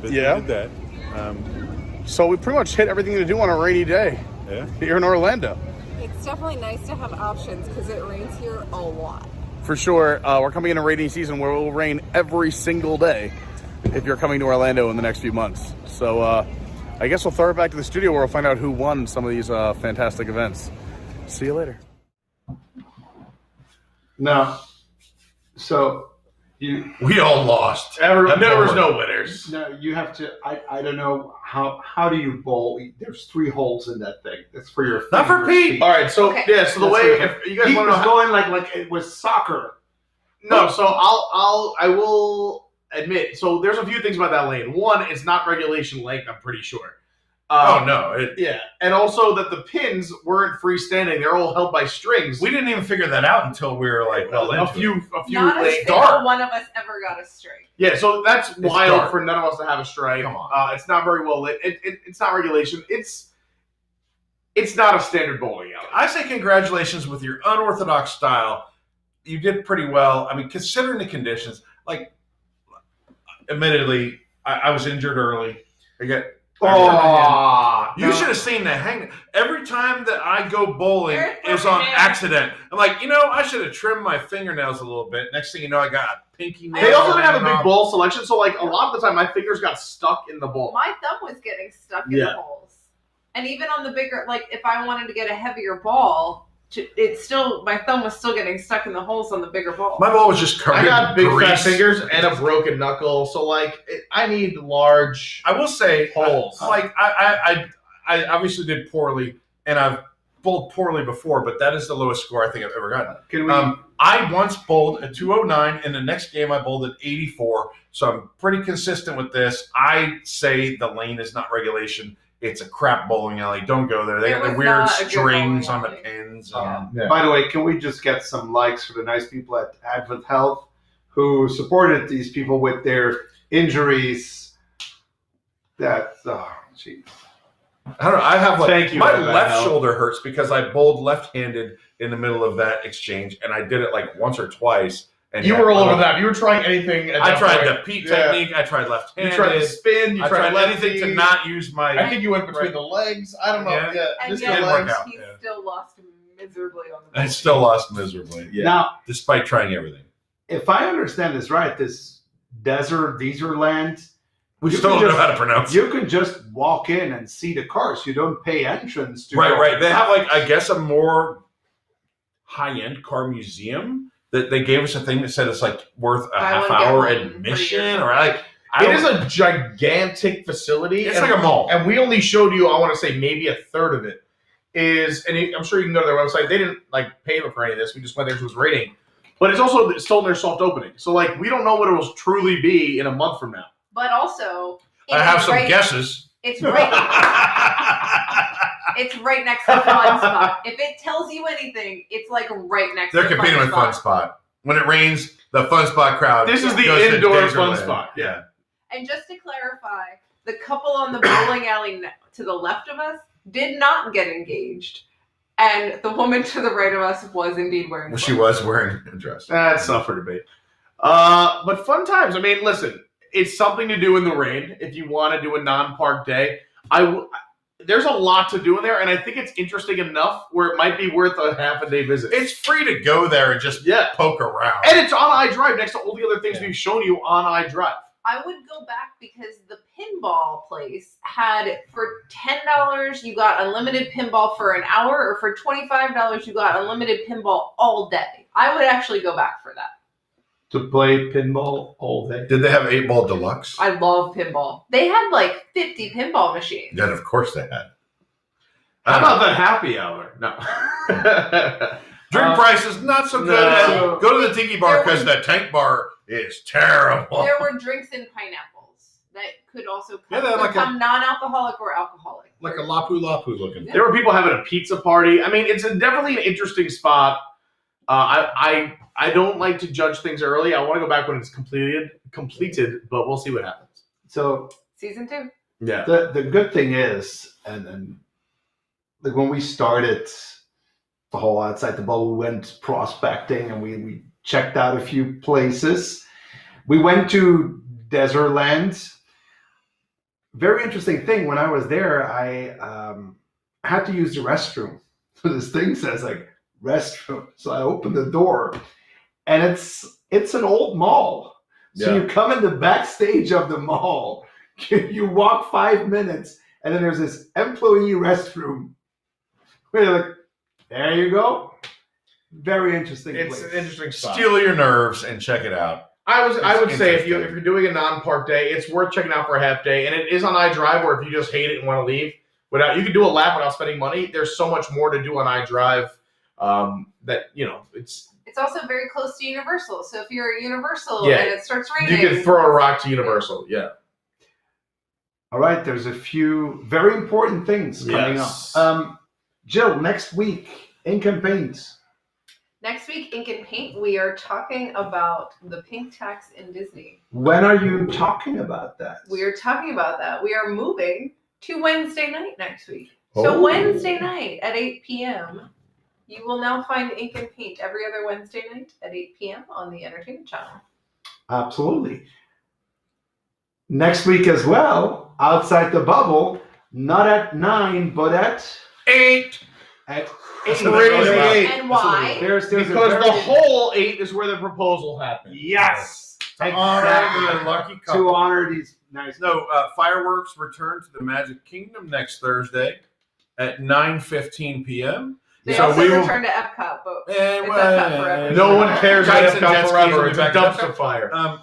[SPEAKER 7] Yeah.
[SPEAKER 6] Did that.
[SPEAKER 7] So we pretty much hit everything to do on a rainy day.
[SPEAKER 6] Yeah.
[SPEAKER 7] Here in Orlando.
[SPEAKER 5] It's definitely nice to have options because it rains here a lot.
[SPEAKER 7] For sure, we're coming in a rainy season where it will rain every single day if you're coming to Orlando in the next few months. So I guess we'll throw it back to the studio where we'll find out who won some of these fantastic events. See you later.
[SPEAKER 2] No. So
[SPEAKER 10] we all lost.
[SPEAKER 3] There was no winners.
[SPEAKER 2] No, you have to. I don't know how do you bowl? There's 3 holes in that thing. That's for your.
[SPEAKER 10] Not for Pete.
[SPEAKER 3] All right, so yeah, so the way if you guys
[SPEAKER 2] Pete
[SPEAKER 3] want
[SPEAKER 2] was
[SPEAKER 3] to
[SPEAKER 2] going like it was soccer.
[SPEAKER 3] No, so I will admit. So there's a few things about that lane. One, it's not regulation length. I'm pretty sure. Yeah, and also that the pins weren't freestanding; they're all held by strings.
[SPEAKER 10] We didn't even figure that out until we were like
[SPEAKER 3] a few
[SPEAKER 5] Not a
[SPEAKER 3] late
[SPEAKER 5] single
[SPEAKER 3] dark.
[SPEAKER 5] one of us ever got a strike.
[SPEAKER 3] Yeah, so that's wild
[SPEAKER 10] dark.
[SPEAKER 3] for none of us to have a strike.
[SPEAKER 10] Come on.
[SPEAKER 3] It's not very well lit. It's not regulation. It's not a standard bowling alley.
[SPEAKER 10] I say congratulations with your unorthodox style. You did pretty well. I mean, considering the conditions, like, admittedly, I was injured early. You should have seen the hang. Every time that I go bowling, it was on accident. I'm like, I should have trimmed my fingernails a little bit. Next thing you know, I got pinky nails.
[SPEAKER 3] They also didn't have a big ball selection, so like a lot of the time, my fingers got stuck in the ball.
[SPEAKER 5] My thumb was getting stuck in the holes. And even on the bigger, like if I wanted to get a heavier ball, my thumb was still getting stuck in the holes on the bigger ball.
[SPEAKER 10] My ball was just covered.
[SPEAKER 3] I got big
[SPEAKER 10] grease.
[SPEAKER 3] fat fingers and a broken knuckle, so like I need large.
[SPEAKER 10] I will say,
[SPEAKER 3] holes.
[SPEAKER 10] I obviously did poorly, and I've bowled poorly before, but that is the lowest score I think I've ever gotten. I once bowled a 209, and the next game I bowled at 84, so I'm pretty consistent with this. I say the lane is not regulation. It's a crap bowling alley. Don't go there. They got the weird strings on the pins.
[SPEAKER 2] By the way, can we just get some likes for the nice people at Advent Health who supported these people with their injuries? Jeez.
[SPEAKER 10] I don't know. I have
[SPEAKER 2] Thank you,
[SPEAKER 10] my
[SPEAKER 2] Advent
[SPEAKER 10] left
[SPEAKER 2] Health.
[SPEAKER 10] shoulder hurts because I bowled left-handed in the middle of that exchange, and I did it like once or twice. And
[SPEAKER 3] You were all over that. You were trying anything. At
[SPEAKER 10] I
[SPEAKER 3] that
[SPEAKER 10] tried
[SPEAKER 3] point.
[SPEAKER 10] the Pete technique. I tried left-handed.
[SPEAKER 3] You tried the spin. You
[SPEAKER 10] I tried
[SPEAKER 3] lefty.
[SPEAKER 10] anything to not use my.
[SPEAKER 3] I think you went between the legs. I don't know. Yeah,
[SPEAKER 5] And
[SPEAKER 3] just
[SPEAKER 5] yet
[SPEAKER 3] the legs.
[SPEAKER 5] he still lost miserably on the
[SPEAKER 10] I still lost miserably. Yeah.
[SPEAKER 2] Now,
[SPEAKER 10] despite trying everything.
[SPEAKER 2] if I understand this right, this Desertland,
[SPEAKER 10] We still don't know how to pronounce it.
[SPEAKER 2] You can just walk in and see the cars. You don't pay entrance to
[SPEAKER 10] Right. They have I guess a more high-end car museum that they gave us a thing that said it's like worth a half-hour admission or
[SPEAKER 3] It is a gigantic facility.
[SPEAKER 10] It's like a mall.
[SPEAKER 3] And we only showed you, I want to say, maybe a third of it. is, and I'm sure you can go to their website. They didn't pay for any of this. We just went there to his rating. But it's also still in their soft opening. So we don't know what it will truly be in a month from now.
[SPEAKER 5] But also,
[SPEAKER 10] I have some guesses.
[SPEAKER 5] It's right. It's right next to Fun Spot. If it tells you anything, it's right next.
[SPEAKER 10] They're
[SPEAKER 5] to
[SPEAKER 10] competing with Fun Spot. When it rains, the Fun Spot crowd.
[SPEAKER 3] This is the
[SPEAKER 10] goes
[SPEAKER 3] indoor
[SPEAKER 10] to
[SPEAKER 3] Fun Spot. Yeah.
[SPEAKER 5] And just to clarify, the couple on the bowling alley to the left of us did not get engaged, and the woman to the right of us was indeed wearing.
[SPEAKER 10] Well, she was wearing a dress.
[SPEAKER 3] That's not for debate. But fun times. I mean, listen, it's something to do in the rain if you want to do a non-park day. There's a lot to do in there, and I think it's interesting enough where it might be worth a half-a-day visit.
[SPEAKER 10] It's free to go there and just poke around.
[SPEAKER 3] And it's on iDrive next to all the other things we've shown you on iDrive.
[SPEAKER 5] I would go back because the pinball place had, for $10, you got unlimited pinball for an hour, or for $25, you got unlimited pinball all day. I would actually go back for that.
[SPEAKER 2] To play pinball all day.
[SPEAKER 10] Did they have 8-Ball Deluxe?
[SPEAKER 5] I love pinball. They had 50 pinball machines.
[SPEAKER 10] Yeah, of course they had.
[SPEAKER 3] How about the happy hour? No.
[SPEAKER 10] Drink prices not so good.
[SPEAKER 3] No.
[SPEAKER 10] Go to the tiki bar because the tank bar is terrible.
[SPEAKER 5] There were drinks and pineapples that could also
[SPEAKER 10] Yeah,
[SPEAKER 5] come non-alcoholic or alcoholic.
[SPEAKER 10] Like a Lapu Lapu looking.
[SPEAKER 3] There were people having a pizza party. I mean, it's definitely an interesting spot. I don't like to judge things early. I want to go back when it's completed, but we'll see what happens.
[SPEAKER 2] So
[SPEAKER 5] season 2.
[SPEAKER 3] Yeah.
[SPEAKER 2] The good thing is, and when we started the whole outside the bubble, we went prospecting and we checked out a few places. We went to Desertland. Very interesting thing. When I was there, I had to use the restroom. So this thing says restroom. So I opened the door, and it's an old mall. So you come in the backstage of the mall, you walk 5 minutes, and then there's this employee restroom. Where you're there you go. Very interesting
[SPEAKER 3] It's
[SPEAKER 2] place.
[SPEAKER 3] an interesting spot.
[SPEAKER 10] Steal your nerves and check it out.
[SPEAKER 3] I would say if you're doing a non-park day, it's worth checking out for a half day, and it is on iDrive. Where if you just hate it and want to leave, you can do a lap without spending money. There's so much more to do on iDrive that
[SPEAKER 5] It's also very close to Universal. So if you're at Universal and it starts raining,
[SPEAKER 3] you can throw a rock to Universal. Yeah.
[SPEAKER 2] All right. There's a few very important things coming up. Jill, next week, Ink and Paint.
[SPEAKER 5] Next week, Ink and Paint, we are talking about the pink tax in Disney.
[SPEAKER 2] When are you talking about that?
[SPEAKER 5] We are talking about that. We are moving to Wednesday night next week. So Wednesday night at 8 p.m., you will now find Ink and Paint every other Wednesday night at 8 p.m. on the Entertainment Channel.
[SPEAKER 2] Absolutely. Next week as well, Outside the Bubble, not at 9, but at
[SPEAKER 10] 8.
[SPEAKER 2] At
[SPEAKER 3] Crazy
[SPEAKER 2] 8.
[SPEAKER 5] And why?
[SPEAKER 2] There's
[SPEAKER 3] because the whole 8 is where the proposal happened.
[SPEAKER 2] Yes.
[SPEAKER 10] Honor the lucky couple.
[SPEAKER 2] To honor these nice.
[SPEAKER 10] No, fireworks return to the Magic Kingdom next Thursday at 9:15 p.m.
[SPEAKER 5] They
[SPEAKER 10] So
[SPEAKER 5] also
[SPEAKER 10] we will-
[SPEAKER 5] return to Epcot, but it's
[SPEAKER 10] Eh,
[SPEAKER 5] Epcot forever.
[SPEAKER 3] No one cares about
[SPEAKER 10] Kites and jet
[SPEAKER 3] Epcot
[SPEAKER 10] skis
[SPEAKER 3] forever.
[SPEAKER 10] will be
[SPEAKER 3] It's a
[SPEAKER 10] back in
[SPEAKER 3] dumpster
[SPEAKER 10] Epcot.
[SPEAKER 3] fire.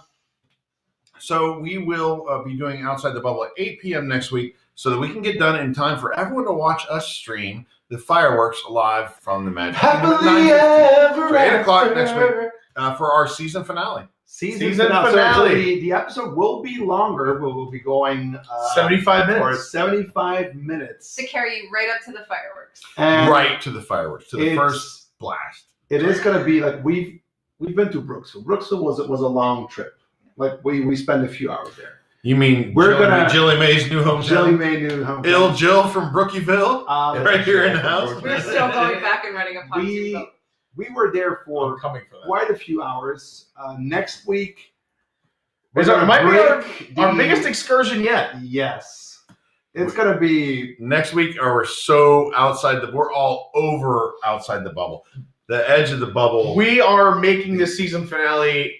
[SPEAKER 10] So we will be doing Outside the Bubble at 8 p.m. next week so that we can get done in time for everyone to watch us stream the fireworks live from the Magic Kingdom at 9:15. So 8 o'clock next week for our season finale.
[SPEAKER 2] Season finale. So the episode will be longer. We'll be going
[SPEAKER 3] 75
[SPEAKER 2] for
[SPEAKER 3] minutes.
[SPEAKER 2] 75 minutes.
[SPEAKER 5] To carry you right up to the fireworks.
[SPEAKER 2] And
[SPEAKER 10] Right to the fireworks, to the first blast.
[SPEAKER 2] It is going to be we've been to Brooksville. Brooksville was a long trip. We spent a few hours there.
[SPEAKER 10] You mean Jilly May's new hometown?
[SPEAKER 2] Jilly May new hometown.
[SPEAKER 10] Ill Jill from Brookieville, right here in the house.
[SPEAKER 5] We're still going back and running a pontoon boat.
[SPEAKER 2] We were there for quite a few hours. Next week,
[SPEAKER 3] Might be our biggest excursion yet.
[SPEAKER 2] Yes. It's going to be...
[SPEAKER 10] Next week, we're so we're all over outside the bubble. The edge of the bubble.
[SPEAKER 3] We are making this season finale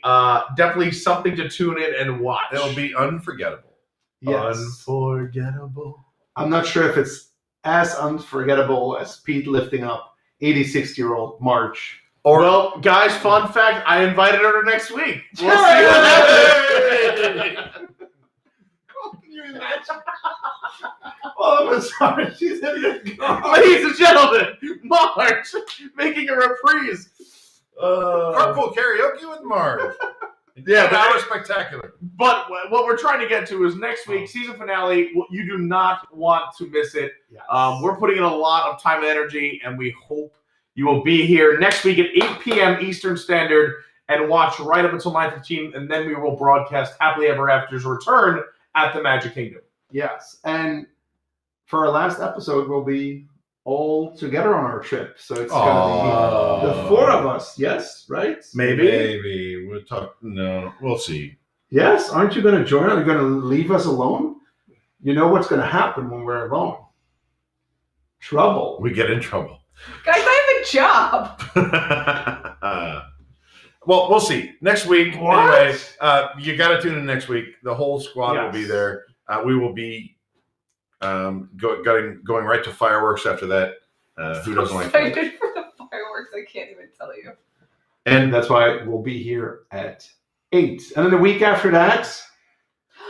[SPEAKER 3] definitely something to tune in and watch.
[SPEAKER 10] It'll be unforgettable.
[SPEAKER 2] Yes.
[SPEAKER 3] Unforgettable.
[SPEAKER 2] I'm not sure if it's as unforgettable as Pete lifting up 86-year-old March.
[SPEAKER 3] Well, guys, fun fact, I invited her to next week. We'll see what happens.
[SPEAKER 2] Well, I'm sorry. She's in the car.
[SPEAKER 3] Ladies and gentlemen, Marge making a reprise.
[SPEAKER 10] Carpool karaoke with Marge.
[SPEAKER 3] Yeah,
[SPEAKER 10] that was spectacular.
[SPEAKER 3] But what we're trying to get to is next week, season finale. You do not want to miss it.
[SPEAKER 2] Yes.
[SPEAKER 3] We're putting in a lot of time and energy, and we hope you will be here next week at 8 p.m. Eastern Standard and watch right up until 9:15, and then we will broadcast Happily Ever After's return at the Magic Kingdom.
[SPEAKER 2] Yes, and for our last episode, we'll be all together on our trip. So it's going to be the four of us. Yes, right?
[SPEAKER 10] Maybe. We'll talk. No, we'll see.
[SPEAKER 2] Yes, aren't you going to join? Are you going to leave us alone? You know what's going to happen when we're alone. Trouble.
[SPEAKER 10] We get in trouble.
[SPEAKER 5] Guys, I have a job.
[SPEAKER 10] Well, we'll see. Next week,
[SPEAKER 2] What?
[SPEAKER 10] anyway, you got to tune in next week. The whole squad will be there. We will be going right to fireworks after that. Who doesn't like
[SPEAKER 5] excited
[SPEAKER 10] fireworks?
[SPEAKER 5] for the fireworks. I can't even tell you.
[SPEAKER 2] And that's why we'll be here at 8. And then the week after that,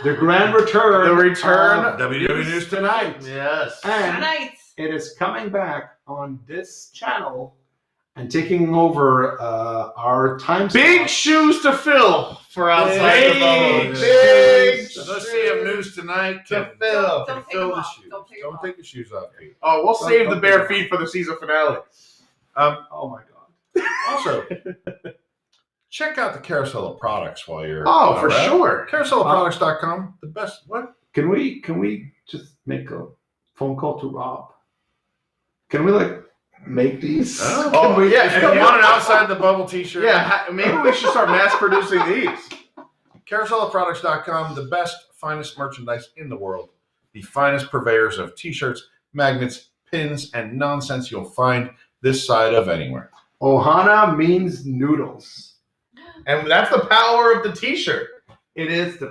[SPEAKER 2] the grand return.
[SPEAKER 3] The return
[SPEAKER 2] of
[SPEAKER 10] WDW News Tonight.
[SPEAKER 3] Yes.
[SPEAKER 2] And
[SPEAKER 5] Tonight.
[SPEAKER 2] it is coming back on this channel and taking over our time
[SPEAKER 3] Big
[SPEAKER 2] slot.
[SPEAKER 3] shoes to fill for outside the bubble.
[SPEAKER 10] Big of News Tonight to fill.
[SPEAKER 5] Don't take
[SPEAKER 10] Fill
[SPEAKER 5] them
[SPEAKER 10] the
[SPEAKER 5] off.
[SPEAKER 10] shoes.
[SPEAKER 5] Don't take them
[SPEAKER 10] Don't
[SPEAKER 5] off.
[SPEAKER 10] take the shoes off, Pete.
[SPEAKER 3] Oh, we'll save the bare feet for the season finale.
[SPEAKER 2] Oh my God.
[SPEAKER 10] Also, check out the Carousel of Products while you're.
[SPEAKER 3] Oh, for
[SPEAKER 10] around.
[SPEAKER 3] sure.
[SPEAKER 10] CarouselofProducts.com. The best. What?
[SPEAKER 2] Can we just make a phone call to Rob? Can we make these?
[SPEAKER 10] Oh,
[SPEAKER 2] Can we,
[SPEAKER 3] yeah.
[SPEAKER 10] If you want an outside the bubble T-shirt,
[SPEAKER 3] Yeah, maybe we should start mass producing these.
[SPEAKER 10] CarouselofProducts.com, the best, finest merchandise in the world. The finest purveyors of T-shirts, magnets, pins, and nonsense you'll find this side of anywhere.
[SPEAKER 2] Ohana means noodles.
[SPEAKER 3] And that's the power of the T-shirt.
[SPEAKER 2] It is the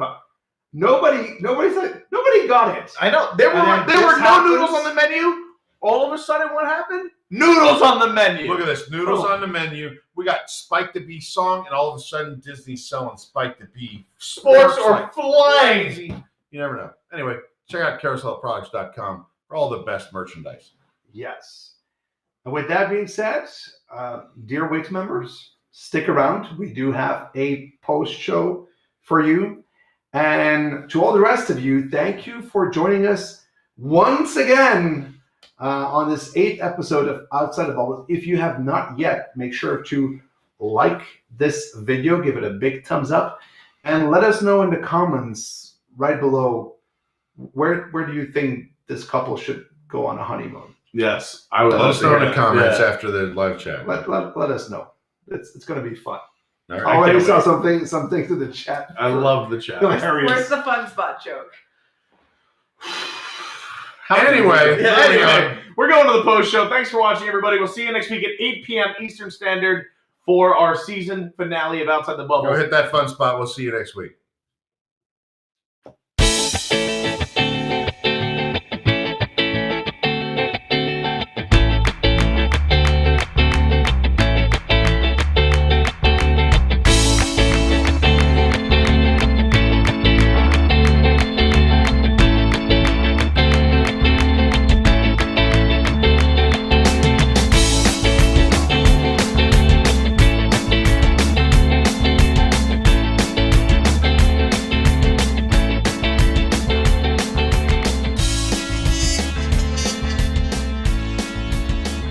[SPEAKER 2] nobody got it.
[SPEAKER 3] I know there
[SPEAKER 2] And then
[SPEAKER 3] were no
[SPEAKER 2] this happens.
[SPEAKER 3] noodles on the menu. All of a sudden, what happened? Noodles on the menu.
[SPEAKER 10] Look at this, noodles on the menu. We got Spike the Bee song, and all of a sudden Disney's selling Spike the Bee.
[SPEAKER 3] Sports are
[SPEAKER 10] like
[SPEAKER 3] flying.
[SPEAKER 10] crazy. You never know. Anyway, check out CarouselOfProducts.com for all the best merchandise.
[SPEAKER 2] Yes. And with that being said, dear WIGS members, stick around. We do have a post show for you. And to all the rest of you, thank you for joining us once again on this 8th episode of Outside the Bubble. If you have not yet, make sure to like this video, give it a big thumbs up, and let us know in the comments right below where do you think this couple should go on a honeymoon.
[SPEAKER 3] Yes, I would
[SPEAKER 10] Let
[SPEAKER 3] love
[SPEAKER 10] us
[SPEAKER 3] to
[SPEAKER 10] know
[SPEAKER 3] hear
[SPEAKER 10] in the
[SPEAKER 3] that.
[SPEAKER 10] comments
[SPEAKER 3] Yeah.
[SPEAKER 10] after the live chat.
[SPEAKER 2] Let us know. It's going to be fun.
[SPEAKER 10] All
[SPEAKER 2] I
[SPEAKER 10] right.
[SPEAKER 2] already
[SPEAKER 3] can't
[SPEAKER 2] saw
[SPEAKER 3] wait.
[SPEAKER 2] something to the chat.
[SPEAKER 3] I love the chat.
[SPEAKER 2] Hilarious.
[SPEAKER 5] Where's the fun spot joke?
[SPEAKER 10] Anyway,
[SPEAKER 3] Yeah, anyway, we're going to the post show. Thanks for watching, everybody. We'll see you next week at 8 p.m. Eastern Standard for our season finale of Outside the Bubble.
[SPEAKER 10] go hit that fun spot. We'll see you next week.